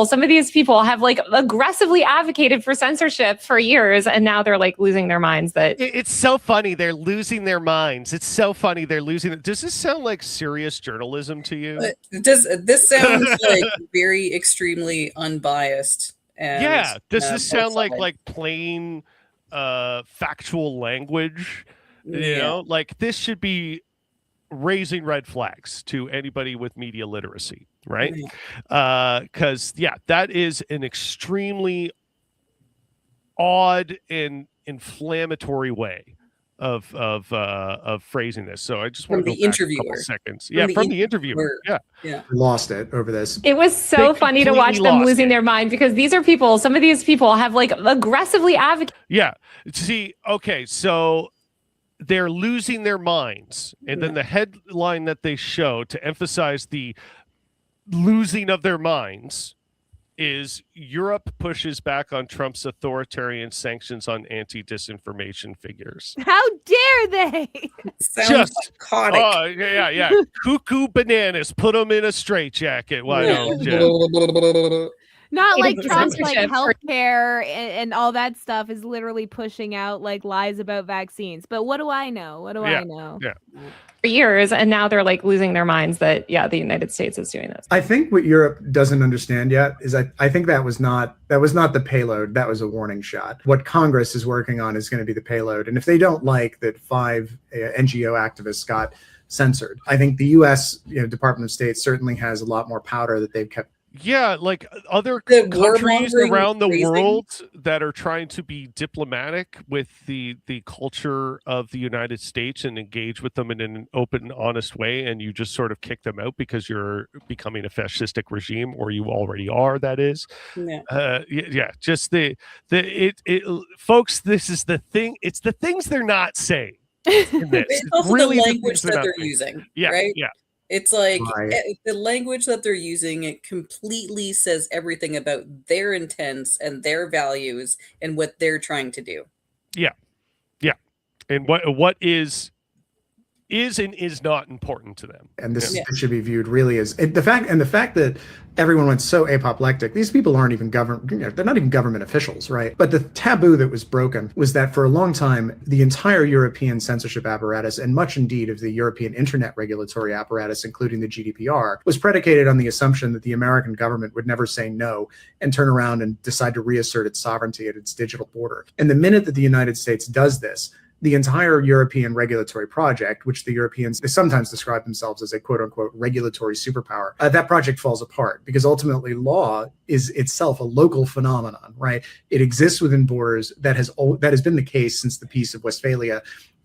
some of these people have aggressively advocated for censorship for years, and now they're losing their minds. It's so funny. They're losing their minds. It's so funny. They're losing it. Does this sound like serious journalism to you? This sounds like very extremely unbiased. And, does this sound like plain factual language? This should be raising red flags to anybody with media literacy, right? Because that is an extremely odd and inflammatory way of phrasing this. So I just want to go back a couple seconds. From the interviewer. Yeah. Lost it over this. It was so funny to watch them losing their mind, because some of these people have aggressively advocated. Yeah. See, okay, so they're losing their minds. And then the headline that they show to emphasize the losing of their minds is Europe pushes back on Trump's authoritarian sanctions on anti-disinformation figures. How dare they? Sounds psychotic. Oh, yeah. Cuckoo bananas. Put them in a straitjacket. Why don't you? Not like Trump's healthcare and all that stuff is literally pushing out lies about vaccines. But what do I know? I know? Yeah. For years, and now they're losing their minds that the United States is doing this. I think what Europe doesn't understand yet is I think that was not the payload. That was a warning shot. What Congress is working on is going to be the payload. And if they don't like that 5 NGO activists got censored, I think the U.S. Department of State certainly has a lot more powder that they've kept Yeah, like other The countries warmongering around the crazy. world that are trying to be diplomatic with the culture of the United States and engage with them in an open, honest way, and you just sort of kick them out because you're becoming a fascistic regime, or you already are. That is, Yeah. yeah. Just folks. This is the thing. It's the things they're not saying in this. It's also really the the language things that not they're saying. using, Yeah, right? yeah. It's like Right. the language that they're using, it completely says everything about their intents and their values and what they're trying to do. Yeah, yeah. And what is and is not important to them. And this should be viewed really as the fact that everyone went so apoplectic. These people aren't even they're not even government officials, right? But the taboo that was broken was that for a long time, the entire European censorship apparatus, and much indeed of the European internet regulatory apparatus, including the GDPR, was predicated on the assumption that the American government would never say no and turn around and decide to reassert its sovereignty at its digital border. And the minute that the United States does this, the entire European regulatory project, which the Europeans sometimes describe themselves as a quote unquote regulatory superpower, that project falls apart because ultimately law is itself a local phenomenon, right? It exists within borders. That has been the case since the Peace of Westphalia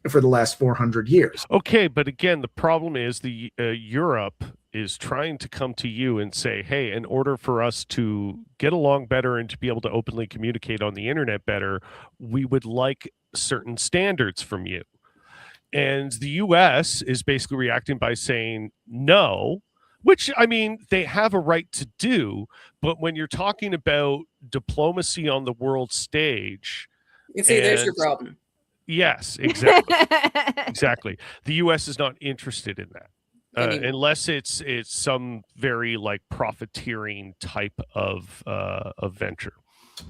for the last 400 years. Okay, but again, the problem is the Europe is trying to come to you and say, hey, in order for us to get along better and to be able to openly communicate on the internet better, we would like certain standards from you. And the US is basically reacting by saying no, which, I mean, they have a right to do. But when you're talking about diplomacy on the world stage, You see, there's your problem. Yes, exactly. Exactly. The US is not interested in that. Unless it's some very like profiteering type of venture.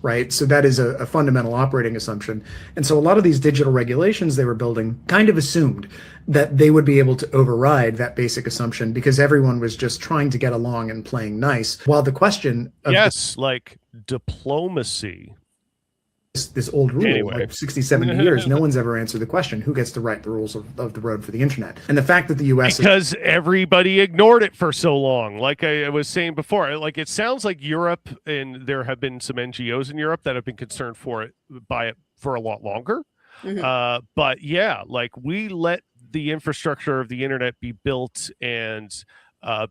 Right. So that is a fundamental operating assumption. And so a lot of these digital regulations they were building kind of assumed that they would be able to override that basic assumption because everyone was just trying to get along and playing nice. While the question of like diplomacy. This old rule, like 60, 70 years, no one's ever answered the question, who gets to write the rules of the road for the internet? And the fact that the U.S. Because everybody ignored it for so long. Like I was saying before, like it sounds like Europe, and there have been some NGOs in Europe that have been concerned by it for a lot longer. Mm-hmm. But yeah, like we let the infrastructure of the internet be built and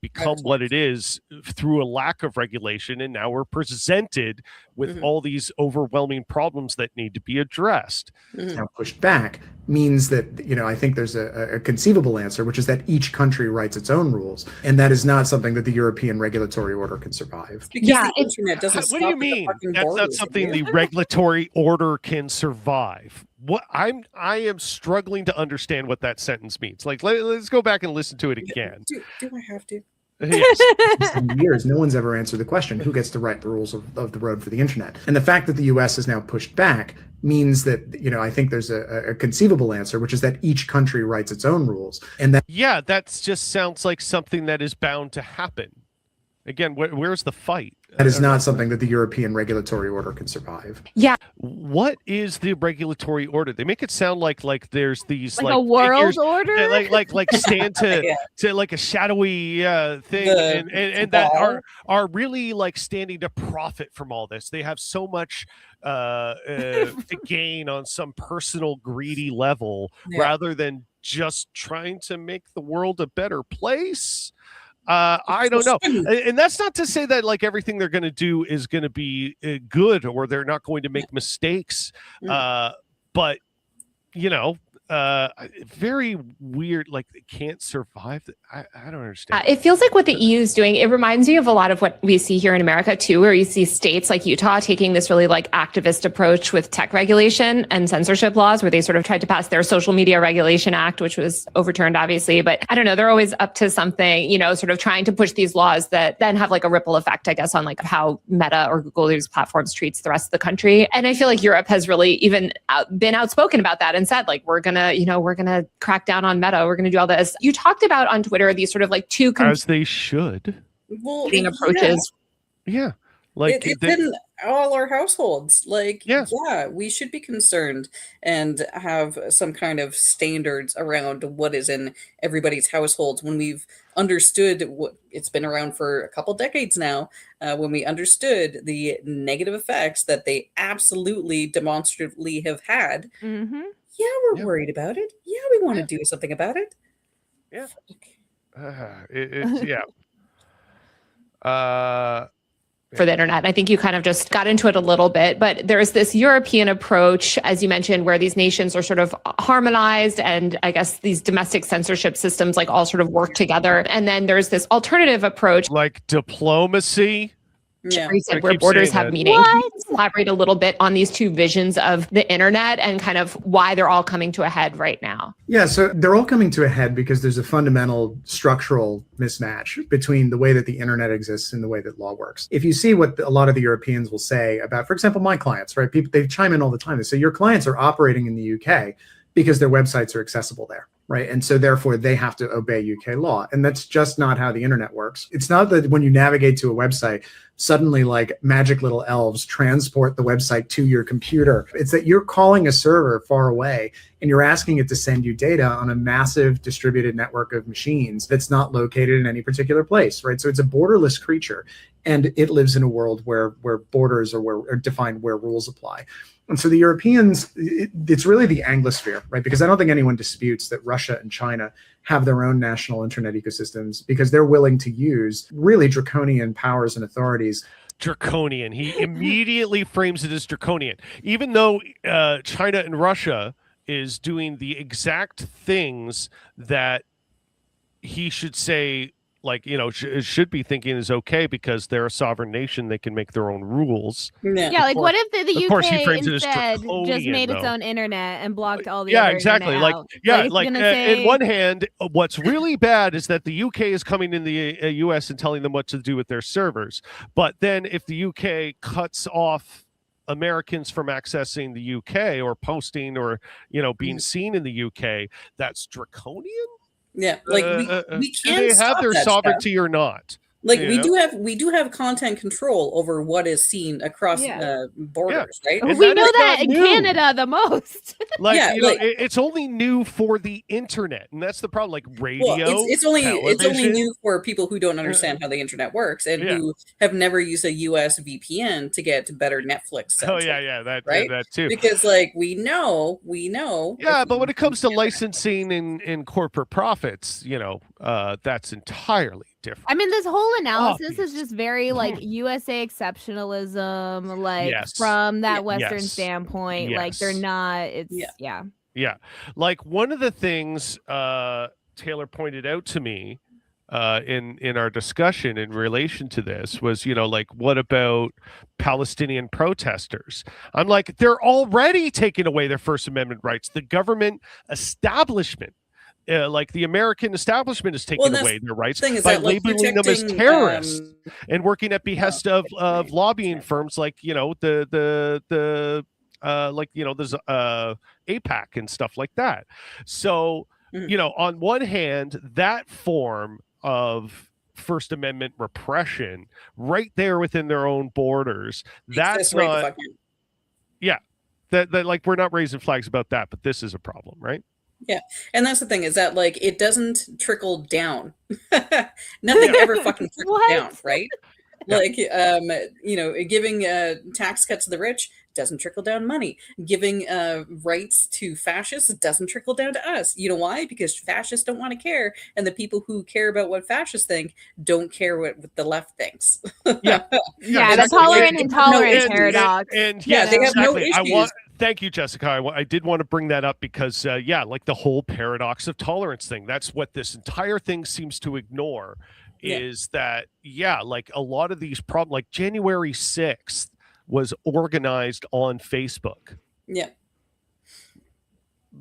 become what it is through a lack of regulation, and now we're presented with all these overwhelming problems that need to be addressed. Now pushed back means that, I think there's a conceivable answer, which is that each country writes its own rules, and that is not something that the European regulatory order can survive. The internet doesn't. What do you mean? That's not something the regulatory order can survive. What I am struggling to understand what that sentence means. Like, let's go back and listen to it again. Do I have to? Yes. In years, no one's ever answered the question, who gets to write the rules of the road for the internet? And the fact that the U.S. is now pushed back means that, I think there's a conceivable answer, which is that each country writes its own rules. And that just sounds like something that is bound to happen. Again, where's the fight? That is not something that the European regulatory order can survive. Yeah. What is the regulatory order? They make it sound like there's these like a world figures, order, like stand to like a shadoy thing, and that are really like standing to profit from all this. They have so much to gain on some personal greedy level rather than just trying to make the world a better place. I don't know. And that's not to say that like everything they're going to do is going to be good or they're not going to make mistakes. But, very weird. Like they can't survive. I don't understand. It feels like what the EU is doing. It reminds me of a lot of what we see here in America too, where you see states like Utah taking this really like activist approach with tech regulation and censorship laws, where they sort of tried to pass their Social Media Regulation Act, which was overturned obviously. But I don't know, they're always up to something, sort of trying to push these laws that then have like a ripple effect, I guess, on like how Meta or Google, these platforms, treats the rest of the country. And I feel like Europe has really even been outspoken about that and said like, we're gonna crack down on Meta. We're gonna do all this. You talked about on Twitter these sort of like two as they should approaches. Yeah. Like it's in all our households. Like, yeah, we should be concerned and have some kind of standards around what is in everybody's households when we've understood what it's been around for a couple decades now, when we understood the negative effects that they absolutely demonstratively have had. Mm-hmm. Yeah, we're worried about it. Yeah, we want to do something about it. Yeah. It's for the internet. I think you kind of just got into it a little bit, but there's this European approach, as you mentioned, where these nations are sort of harmonized, and I guess these domestic censorship systems like all sort of work together. And then there's this alternative approach, like diplomacy. Yeah, where borders have meaning. Can you elaborate a little bit on these two visions of the internet and kind of why they're all coming to a head right now? Yeah, so they're all coming to a head because there's a fundamental structural mismatch between the way that the internet exists and the way that law works. If you see what a lot of the Europeans will say about, for example, my clients, right? People, they chime in all the time. They say your clients are operating in the UK because their websites are accessible there, right? And so therefore they have to obey UK law. And that's just not how the internet works. It's not that when you navigate to a website, suddenly like magic little elves transport the website to your computer. It's that you're calling a server far away and you're asking it to send you data on a massive distributed network of machines that's not located in any particular place, right? So it's a borderless creature, and it lives in a world where borders are defined, where rules apply. And so the Europeans, it's really the Anglosphere, right? Because I don't think anyone disputes that Russia and China have their own national internet ecosystems because they're willing to use really draconian powers and authorities. Draconian. He immediately frames it as draconian, even though China and Russia is doing the exact things that he should say, like, should be thinking is okay because they're a sovereign nation. They can make their own rules. Yeah, like what if the UK instead just made its own internet and blocked all the other exactly. Internet out? In one hand, what's really bad is that the UK is coming in the US and telling them what to do with their servers. But then if the UK cuts off Americans from accessing the UK or posting or, being seen in the UK, that's draconian. Yeah, like we can't. Do they have their sovereignty or not? Like we do have content control over what is seen across borders, right? And we know that in Canada the most. It's only new for the internet, and that's the problem. Like radio, it's only new for people who don't understand how the internet works and who have never used a US VPN to get better Netflix. That too. Because we know. Yeah, but when it comes to licensing and corporate profits, that's entirely different. I mean, this whole analysis is just very USA exceptionalism, from that Western standpoint. Yes. Like they're not. It's Yeah. Like one of the things Taylor pointed out to me in our discussion in relation to this was, what about Palestinian protesters? I'm like, they're already taking away their First Amendment rights. The government establishment. The American establishment is taking away their rights by labeling them as terrorists and working at behest of lobbying firms like there's APAC and stuff like that. So on one hand, that form of First Amendment repression right there within their own borders, that's not that we're not raising flags about that, but this is a problem, right? Yeah, and that's the thing is that it doesn't trickle down. Nothing ever fucking trickles down, right? Giving tax cuts to the rich doesn't trickle down money. Giving rights to fascists doesn't trickle down to us. You know why? Because fascists don't want to care, and the people who care about what fascists think don't care what the left thinks. The tolerant intolerant paradox. And they have no issues. Thank you, Jessica. I did want to bring that up because, the whole paradox of tolerance thing. That's what this entire thing seems to ignore is that, a lot of these problems, like January 6th was organized on Facebook. Yeah.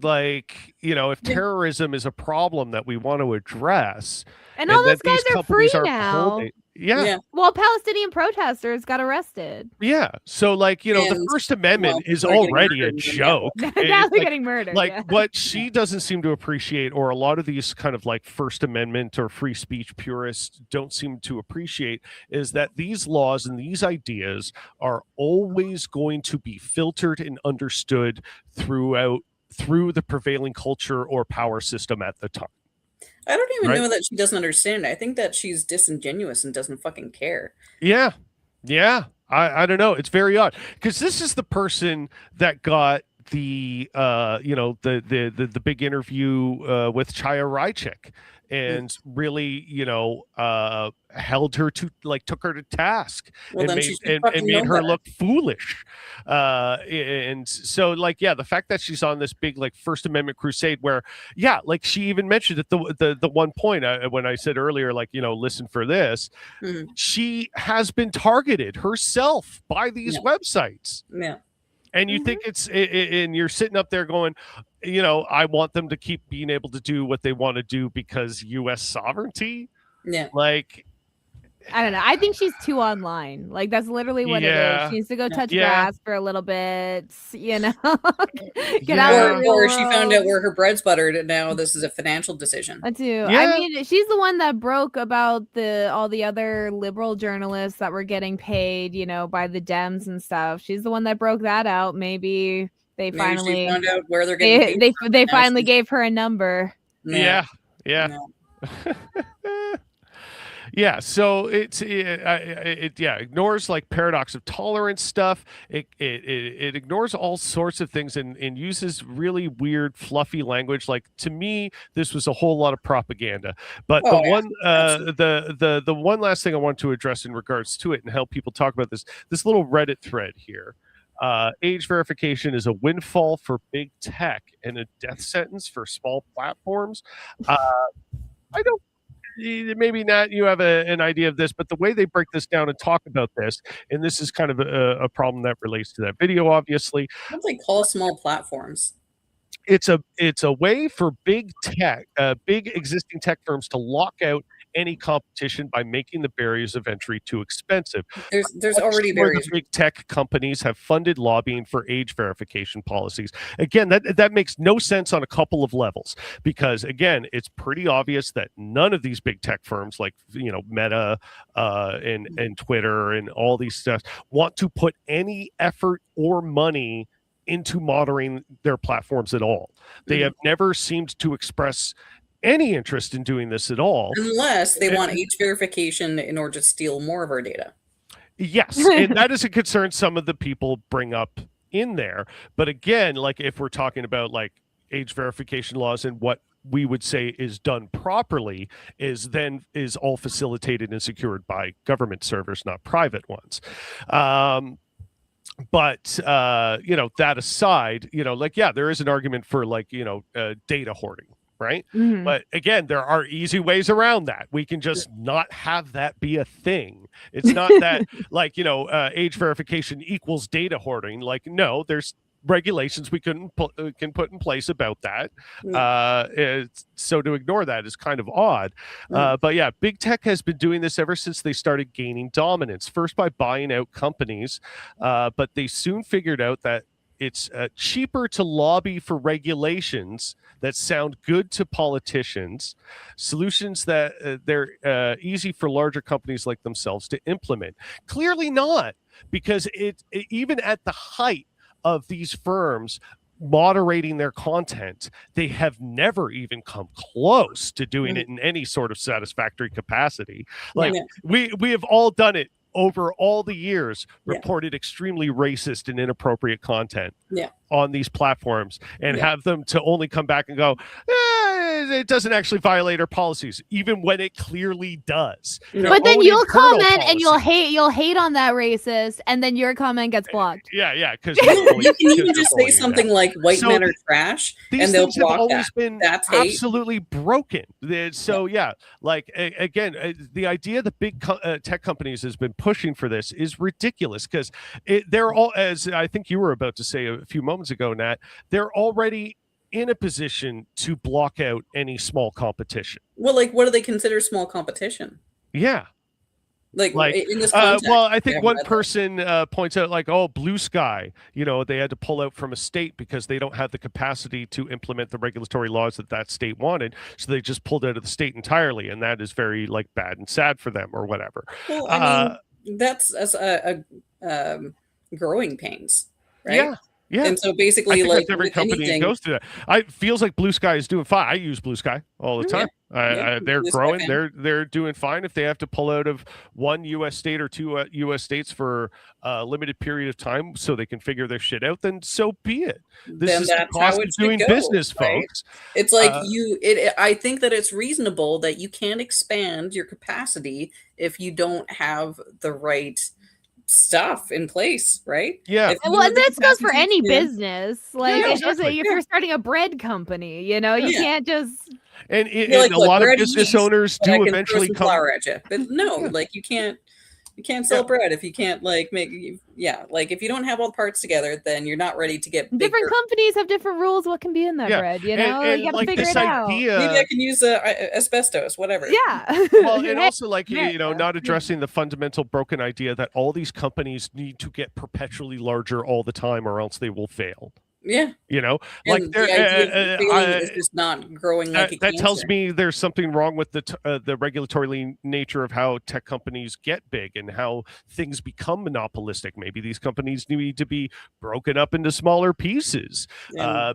If terrorism is a problem that we want to address. And all those guys are free now. Yeah. Well, Palestinian protesters got arrested. Yeah. So, like, you know, the First Amendment is already a joke. Now they're getting murdered. Like, what she doesn't seem to appreciate, or a lot of these kind of like First Amendment or free speech purists don't seem to appreciate, is that these laws and these ideas are always going to be filtered and understood through the prevailing culture or power system at the time. I don't even know that she doesn't understand. I think that she's disingenuous and doesn't fucking care. Yeah. Yeah. I don't know. It's very odd, because this is the person that got the the big interview with Chaya Raichik, and really, held her to, like, took her to task, Well, and made her look foolish. And so, like, yeah, the fact that she's on this big, like, First Amendment crusade, where, yeah, like, she even mentioned at the one point, when I said earlier, like, listen for this, she has been targeted herself by these websites. Yeah. And you think and you're sitting up there going, I want them to keep being able to do what they want to do because U.S. sovereignty. Yeah. Like, I don't know. I think she's too online. Like, that's literally what it is. She needs to go touch grass for a little bit, Get out of the or she found out where her bread's buttered, and now this is a financial decision. That too. Yeah. I mean, she's the one that broke about all the other liberal journalists that were getting paid, by the Dems and stuff. She's the one that broke that out. Maybe she found out where they're getting paid. They finally gave her a number. Yeah. Yeah, so it ignores, like, paradox of tolerance stuff. It ignores all sorts of things and uses really weird, fluffy language. Like, to me, this was a whole lot of propaganda. But the one last thing I want to address in regards to it and help people talk about this little Reddit thread here. Age verification is a windfall for big tech and a death sentence for small platforms. I don't. Maybe not you have an idea of this, but the way they break this down and talk about this, and this is kind of a problem that relates to that video, obviously. What do they call small platforms? It's a way for big existing tech firms to lock out any competition by making the barriers of entry too expensive. There's already barriers. Big tech companies have funded lobbying for age verification policies. Again, that makes no sense on a couple of levels, because, again, it's pretty obvious that none of these big tech firms, like, Meta and Twitter and all these stuff, want to put any effort or money into monitoring their platforms at all. They have never seemed to express any interest in doing this at all, unless they want age verification in order to steal more of our data. Yes, and that is a concern some of the people bring up in there. But again, like, if we're talking about, like, age verification laws, and what we would say is done properly is all facilitated and secured by government servers, not private ones. But that aside, there is an argument for, like, data hoarding. Right. Mm-hmm. But again, there are easy ways around that. We can just not have that be a thing. It's not that, like, age verification equals data hoarding. Like, no, there's regulations we can put in place about that. So to ignore that is kind of odd. But yeah, big tech has been doing this ever since they started gaining dominance, first by buying out companies. But they soon figured out that it's cheaper to lobby for regulations that sound good to politicians, solutions that they're easy for larger companies like themselves to implement. Clearly not, because even at the height of these firms moderating their content, they have never even come close to doing it in any sort of satisfactory capacity. Like, we have all done it over all the years, reported extremely racist and inappropriate content on these platforms, and have them to only come back and go, it doesn't actually violate our policies, even when it clearly does. But then you'll comment and you'll hate on that racist, and then your comment gets blocked. Yeah, because you can even just say something like "white men are trash," and they'll block that. Been That's absolutely broken. So like, again, the idea that big tech companies has been pushing for this is ridiculous, because they're all, as I think you were about to say a few moments ago, Nat, they're already in a position to block out any small competition. Well, like, what do they consider small competition? Yeah. Like in this context. Well, I think one person points out like, oh, Blue Sky, they had to pull out from a state because they don't have the capacity to implement the regulatory laws that state wanted. So they just pulled out of the state entirely. And that is very like bad and sad for them or whatever. Well, I mean, that's as growing pains, right? Yeah. Yeah. And so basically, like every company goes through that. It feels like Blue Sky is doing fine. I use Blue Sky all the time. They're growing. They're doing fine. If they have to pull out of one U.S. state or two U.S. states for a limited period of time so they can figure their shit out, then so be it. This is the cost of doing business, folks. It's like I think that it's reasonable that you can't expand your capacity if you don't have the right stuff in place, right? Yeah. Well, and this goes for any business. Like if you're starting a bread company, you can't just. And a lot of business owners do eventually come flour at you, but no, like you can't sell bread if you can't like make like if you don't have all the parts together, then you're not ready to get bigger. Different companies have different rules what can be in that bread, and you gotta figure it out. Maybe I can use asbestos, whatever. Yeah. Well, and also like not addressing the fundamental broken idea that all these companies need to get perpetually larger all the time or else they will fail. Yeah. Like the idea of is just not growing like that tells me there's something wrong with the regulatory nature of how tech companies get big and how things become monopolistic. Maybe these companies need to be broken up into smaller pieces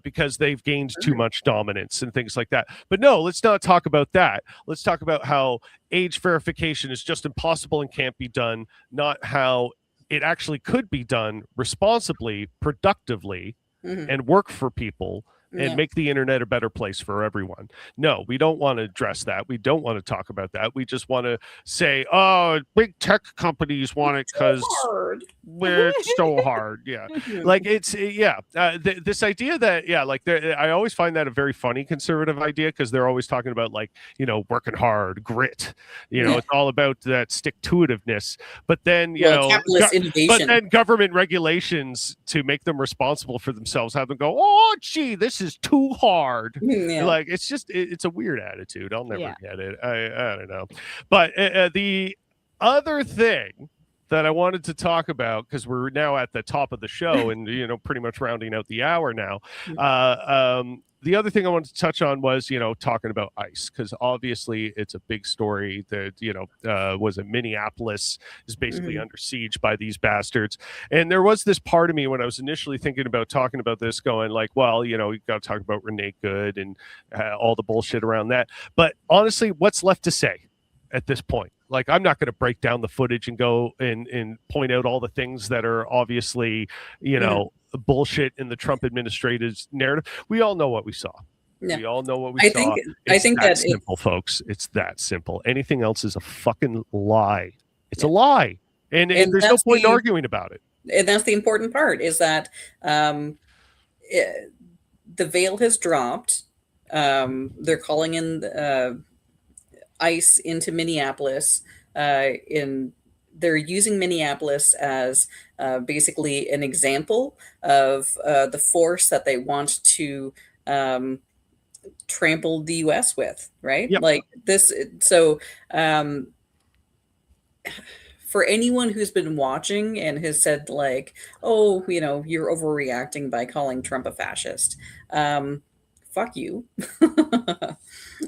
because they've gained too much dominance and things like that. But no, let's not talk about that. Let's talk about how age verification is just impossible and can't be done, not how it actually could be done responsibly, productively, and work for people and make the internet a better place for everyone. No, we don't want to address that. We don't want to talk about that. We just want to say, oh, big tech companies want it because it's so hard. Yeah. Like it's, this idea that, like I always find that a very funny conservative idea because they're always talking about like, working hard, grit, it's all about that stick-to-itiveness. But then, capitalist innovation. But then government regulations to make them responsible for themselves have them go, oh, gee, this is too hard. Like it's just it's a weird attitude. I'll never get it. I don't know. But the other thing that I wanted to talk about, because we're now at the top of the show and pretty much rounding out the hour now, the other thing I wanted to touch on was, talking about ICE, because obviously it's a big story that, was it Minneapolis is basically under siege by these bastards. And there was this part of me when I was initially thinking about talking about this going like, well, you got to talk about Renee Good and all the bullshit around that. But honestly, what's left to say at this point? Like, I'm not going to break down the footage and go and point out all the things that are obviously, bullshit in the Trump administration's narrative. We all know what we saw. We all know what we saw. I think that's simple, folks. It's that simple. Anything else is a fucking lie. It's a lie. And there's no point in arguing about it. And that's the important part is that the veil has dropped. They're calling in ICE into Minneapolis. They're using Minneapolis as basically an example of the force that they want to trample the U.S. with, right? Yep. Like this. So for anyone who's been watching and has said like, oh, you're overreacting by calling Trump a fascist. Fuck you.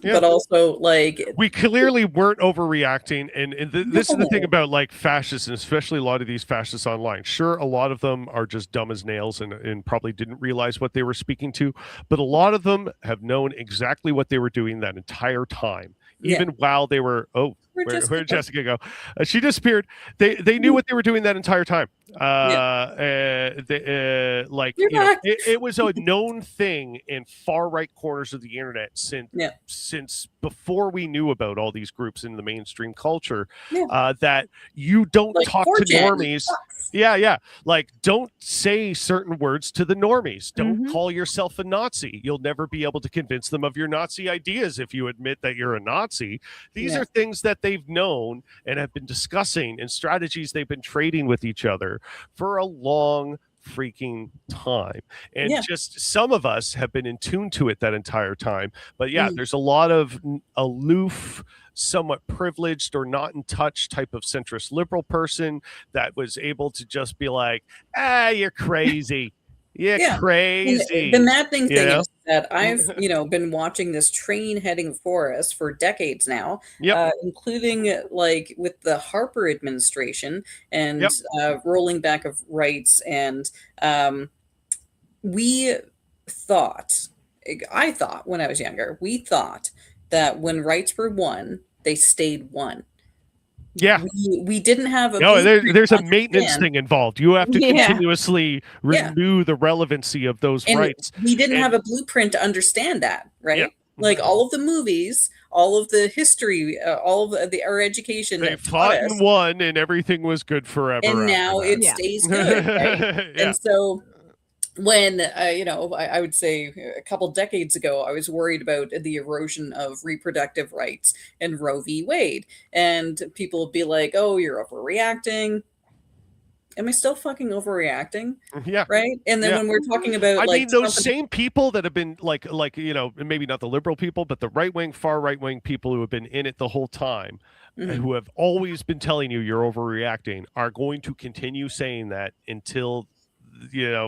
But also like we clearly weren't overreacting, and this is the thing about like fascists, and especially a lot of these fascists online. Sure, a lot of them are just dumb as nails and probably didn't realize what they were speaking to, but a lot of them have known exactly what they were doing that entire time, even while they were where did Jessica go? She disappeared. They knew what they were doing that entire time. It was a known thing in far right corners of the internet since before we knew about all these groups in the mainstream culture. That you don't like talk to normies. Like don't say certain words to the normies. Don't call yourself a Nazi. You'll never be able to convince them of your Nazi ideas if you admit that you're a Nazi. These are things that they've known and have been discussing and strategies they've been trading with each other for a long freaking time. And just some of us have been in tune to it that entire time. But there's a lot of aloof, somewhat privileged or not in touch type of centrist liberal person that was able to just be like, you're crazy. Crazy. The maddening thing is that I've, been watching this train heading for us for decades now, including like with the Harper administration and rolling back of rights. And I thought when I was younger, we thought that when rights were won, they stayed won. Yeah, we didn't have a there's a maintenance thing involved. You have to continuously renew the relevancy of those rights. We didn't have a blueprint to understand that, right? Like all of the movies, all of the history, all of our education. They fought and won, and everything was good forever. And now it stays good, right? And so when, I would say a couple decades ago, I was worried about the erosion of reproductive rights and Roe v. Wade. And people would be like, oh, you're overreacting. Am I still fucking overreacting? Yeah. Right. And then when we're talking about, those same people that have been like, maybe not the liberal people, but the right wing, far right wing people who have been in it the whole time, who have always been telling you you're overreacting, are going to continue saying that until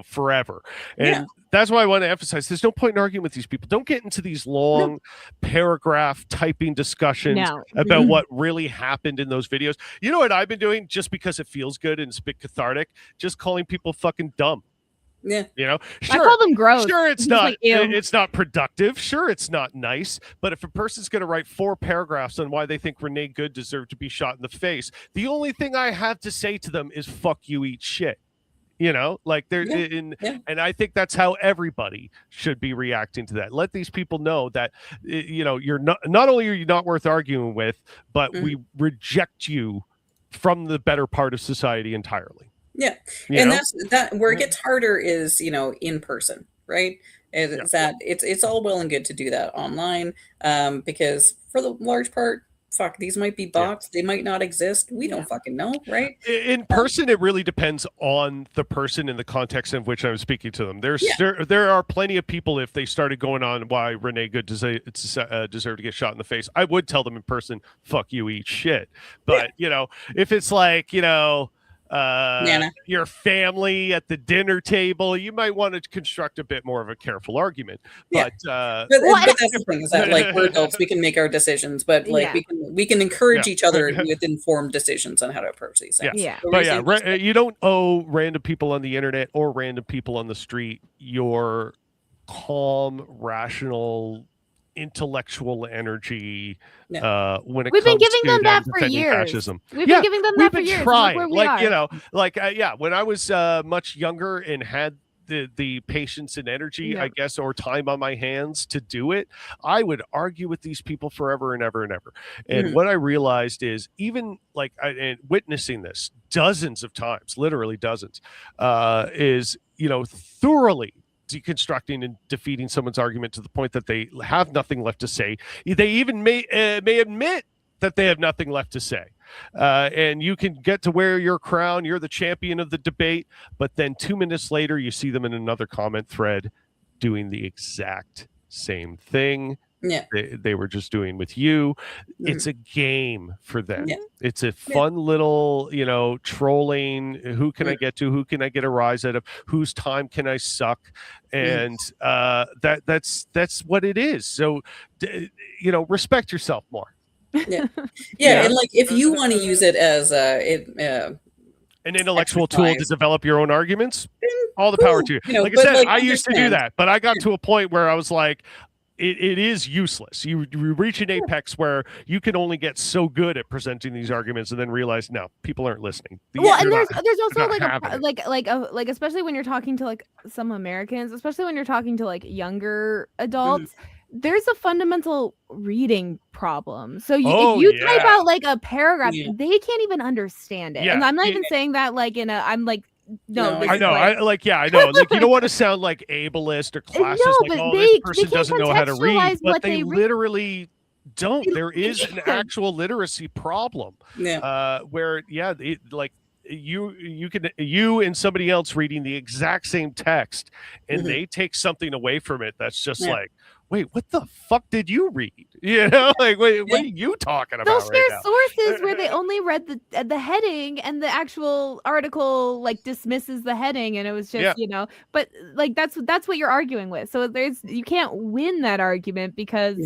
forever. And that's why I want to emphasize there's no point in arguing with these people. Don't get into these long paragraph typing discussions about what really happened in those videos. You know what I've been doing, just because it feels good and it's a bit cathartic? Just calling people fucking dumb. Yeah. Sure, I call them gross. Sure, it's not it's not productive. Sure, it's not nice. But if a person's going to write 4 paragraphs on why they think Renee Good deserved to be shot in the face, the only thing I have to say to them is fuck you, eat shit. And I think that's how everybody should be reacting to that. Let these people know that, you're not only are you not worth arguing with, but we reject you from the better part of society entirely. Yeah. That's where it gets harder is, in person, right? It's all well and good to do that online, because for the large part, these might be bots. They might not exist. We don't fucking know, right? In person, it really depends on the person and the context in which I'm speaking to them. There are plenty of people, if they started going on why Renee Good deserved to get shot in the face, I would tell them in person, fuck you, eat shit. But, if it's like, your family at the dinner table, you might want to construct a bit more of a careful argument. But that's the thing, is that we're adults, we can make our decisions, but we can encourage each other with informed decisions on how to approach these things. But you don't owe random people on the internet or random people on the street your calm, rational, intellectual energy when it we've comes been giving to them that for years. Fascism. We've been giving them that for years. Trying. When I was much younger and had the patience and energy, I guess, or time on my hands to do it, I would argue with these people forever and ever and ever. And what I realized is, even and witnessing this dozens of times, literally dozens, is thoroughly deconstructing and defeating someone's argument to the point that they have nothing left to say. They even may admit that they have nothing left to say. And you can get to wear your crown, you're the champion of the debate, but then 2 minutes later, you see them in another comment thread doing the exact same thing. They were just doing with you. It's a game for them. It's a fun little, trolling. Who can I get to? Who can I get a rise out of? Whose time can I suck? And that's what it is. So, respect yourself more. And if you want to use it as an intellectual tool to develop your own arguments, all the power to you. Like I said, I used to do that, but I got to a point where I was like, it is useless. You reach an apex where you can only get so good at presenting these arguments, and then realize, no, people aren't listening. And there's also especially when you're talking to some Americans, especially when you're talking to younger adults. There's a fundamental reading problem. So if you type out a paragraph, they can't even understand it. And I'm not even saying that no, I know. I know. You don't want to sound like ableist or classist. This person doesn't know how to read, but they literally don't. There is an actual literacy problem. Where you and somebody else reading the exact same text, and they take something away from it that's just like, wait, what the fuck did you read? You know, like, wait, what are you talking about? They'll share right now? sources where they only read the heading, and the actual article like dismisses the heading, and it was just but like that's what you're arguing with. So you can't win that argument because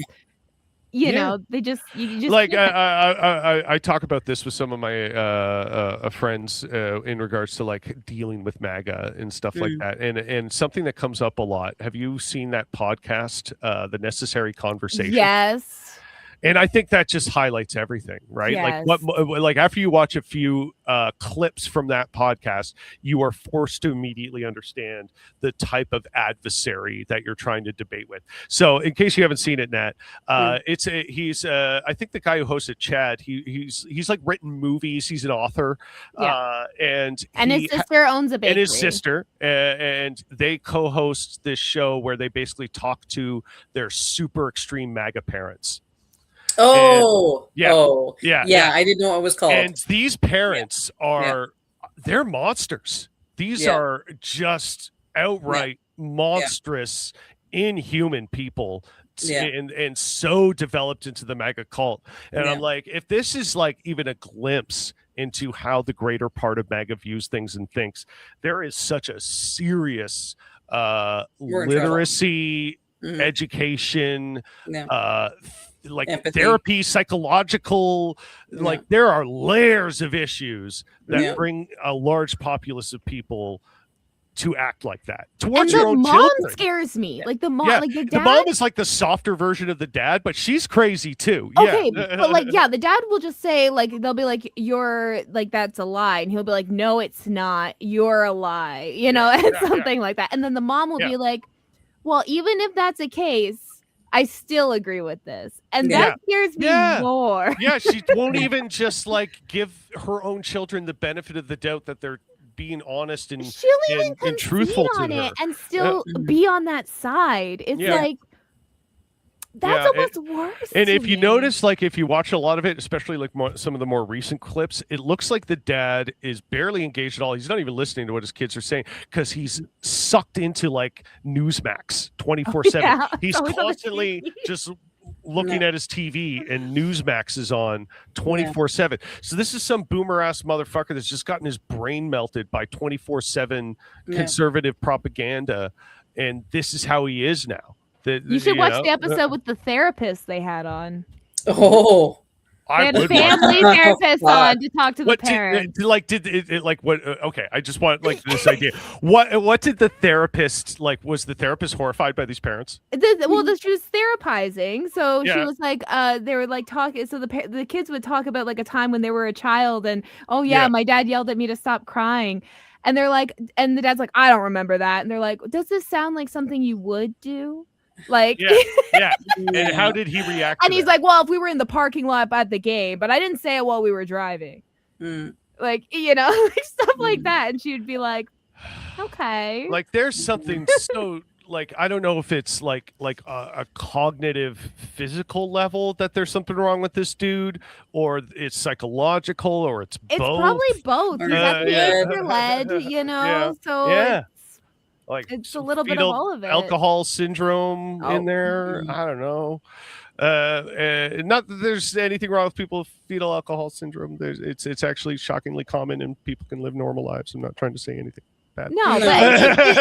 you know they just you just like I talk about this with some of my friends in regards to like dealing with MAGA and stuff like that, and something that comes up a lot. Have you seen that podcast, The Necessary Conversation? Yes. And I think that just highlights everything, right? Yes. Like after you watch a few clips from that podcast, you are forced to immediately understand the type of adversary that you're trying to debate with. So, in case you haven't seen it, Nat, he's I think the guy who hosted Chad. He's like written movies. He's an author, and his sister owns a bakery. And his sister, and they co-host this show where they basically talk to their super extreme MAGA parents. I didn't know what it was called. And these parents they're monsters. These are just outright monstrous, inhuman people, and so developed into the MAGA cult. And I'm like, if this is like even a glimpse into how the greater part of MAGA views things and thinks, there is such a serious literacy, education, like empathy, therapy, psychological, like there are layers of issues that bring a large populace of people to act like that towards your own children. The mom scares me. Like the mom, like the dad. The mom is like the softer version of the dad, but she's crazy too. Okay, but like the dad will just say like they'll be like, "You're like that's a lie," and he'll be like, "No, it's not. You're a lie," you know, and something like that. And then the mom will be like, "Well, even if that's a case, I still agree with this," and that scares me more. She won't even just like give her own children the benefit of the doubt that they're being honest and truthful to her, and still be on that side. It's like that's almost worse. And if you notice, like if you watch a lot of it, especially like some of the more recent clips, it looks like the dad is barely engaged at all. He's not even listening to what his kids are saying because he's sucked into like Newsmax 24/7. He's constantly just looking at his TV, and Newsmax is on 24/7. So this is some boomer ass motherfucker that's just gotten his brain melted by 24/7 conservative propaganda, and this is how he is now. You should watch the episode with the therapist they had on. Oh, they had a family therapist on to talk to the parents. Okay, I just want like this idea. What did the therapist like? Was the therapist horrified by these parents? She was therapizing, so she was like, they were like talking. So the kids would talk about like a time when they were a child, and my dad yelled at me to stop crying, and they're like, and the dad's like, I don't remember that, and they're like, does this sound like something you would do? Like and how did he react? And he's like, well, if we were in the parking lot at the game, but I didn't say it while we were driving. Like, you know, like stuff like that. And she'd be like, okay, like there's something so like I don't know if it's like a cognitive physical level that there's something wrong with this dude, or it's psychological, or it's both. Probably both. He's at the age of lead, you know, so like it's a little bit of all of it. Alcohol syndrome in there. I don't know. Not that there's anything wrong with people with fetal alcohol syndrome. It's actually shockingly common, and people can live normal lives. I'm not trying to say anything bad. No, but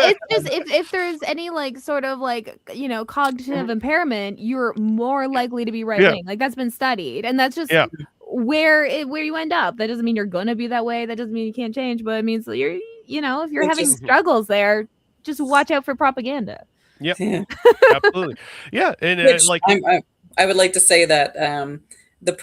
it's just if there's any like sort of like, you know, cognitive impairment, you're more likely to be right wing. Like that's been studied, and that's just where you end up. That doesn't mean you're gonna be that way. That doesn't mean you can't change, but it means that you're, you know, if you're having struggles there, just watch out for propaganda. Yep. Absolutely. Yeah. And I would like to say that the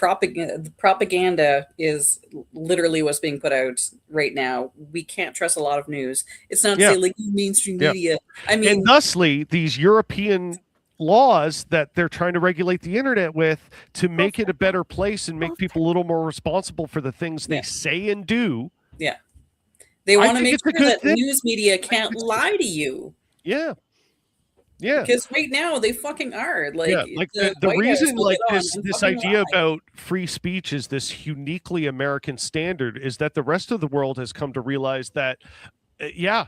propaganda is literally what's being put out right now. We can't trust a lot of news. It's not to say like mainstream media. I mean, and thusly these European laws that they're trying to regulate the internet with to make it a better place and make people a little more responsible for the things they say and do. Yeah. They want to make sure that news media can't lie to you. Yeah. Yeah, because right now they fucking are like, yeah, like the White reason House will like get on this and this fucking idea lie. about free speech is this uniquely American standard is that the rest of the world has come to realize that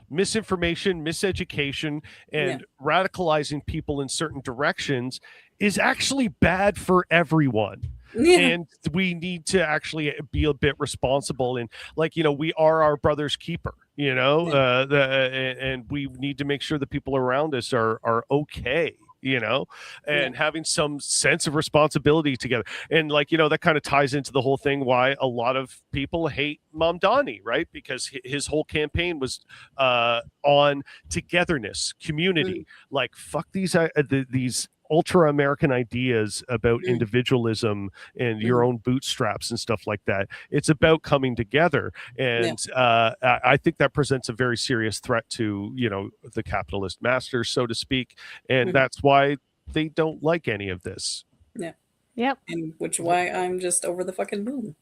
misinformation, miseducation, and radicalizing people in certain directions is actually bad for everyone. Yeah. And we need to actually be a bit responsible, and like, you know, we are our brother's keeper, you know, and we need to make sure the people around us are okay, you know, and having some sense of responsibility together. And like, you know, that kind of ties into the whole thing why a lot of people hate Mamdani, right? Because his whole campaign was on togetherness, community. Like, fuck these ultra American ideas about individualism and your own bootstraps and stuff like that. It's about coming together, and I think that presents a very serious threat to, you know, the capitalist masters, so to speak, and that's why they don't like any of this. Yep. And which why I'm just over the fucking moon.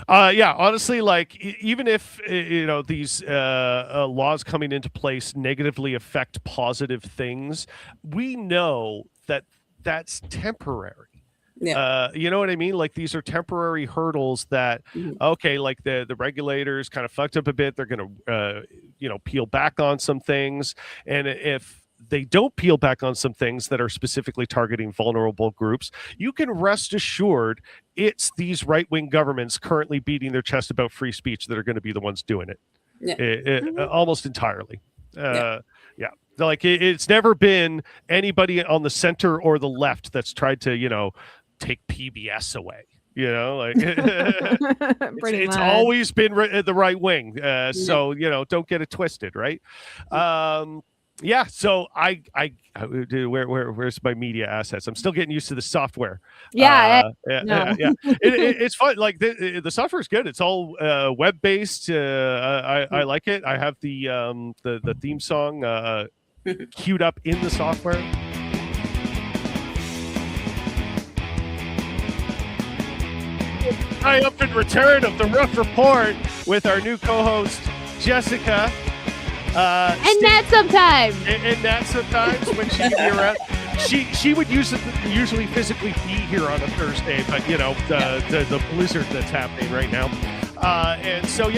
Honestly, like even if you know these laws coming into place negatively affect positive things, we know that that's temporary. You know what I mean? Like, these are temporary hurdles that okay, like the regulators kind of fucked up a bit, they're gonna you know, peel back on some things, and if they don't peel back on some things that are specifically targeting vulnerable groups, you can rest assured it's these right-wing governments currently beating their chest about free speech that are going to be the ones doing it. Almost entirely. Like it's never been anybody on the center or the left that's tried to, you know, take PBS away. You know, like it's always been the right wing. So, you know, don't get it twisted, right? So where's my media assets? I'm still getting used to the software. It's fun. Like the software is good. It's all web based. I like it. I have the theme song queued up in the software. Triumphant return of the Rough Report with our new co-host Jessica. And Nat sometimes. And Nat sometimes when she can be around. She would usually physically be here on a Thursday, but you know, the blizzard that's happening right now. And so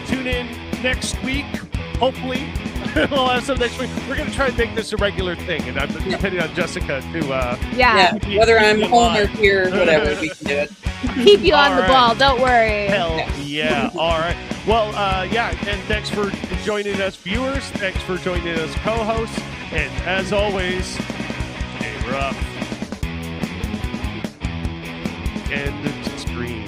tune in next week. Hopefully we'll have some next week. We're gonna try and make this a regular thing, and I'm depending on Jessica to whether I'm home or here, whatever, we can do it. Keep you on the ball, don't worry. Hell yeah. All right. Well, and thanks for joining us, viewers. Thanks for joining us, co-hosts. And as always, stay rough. End stream.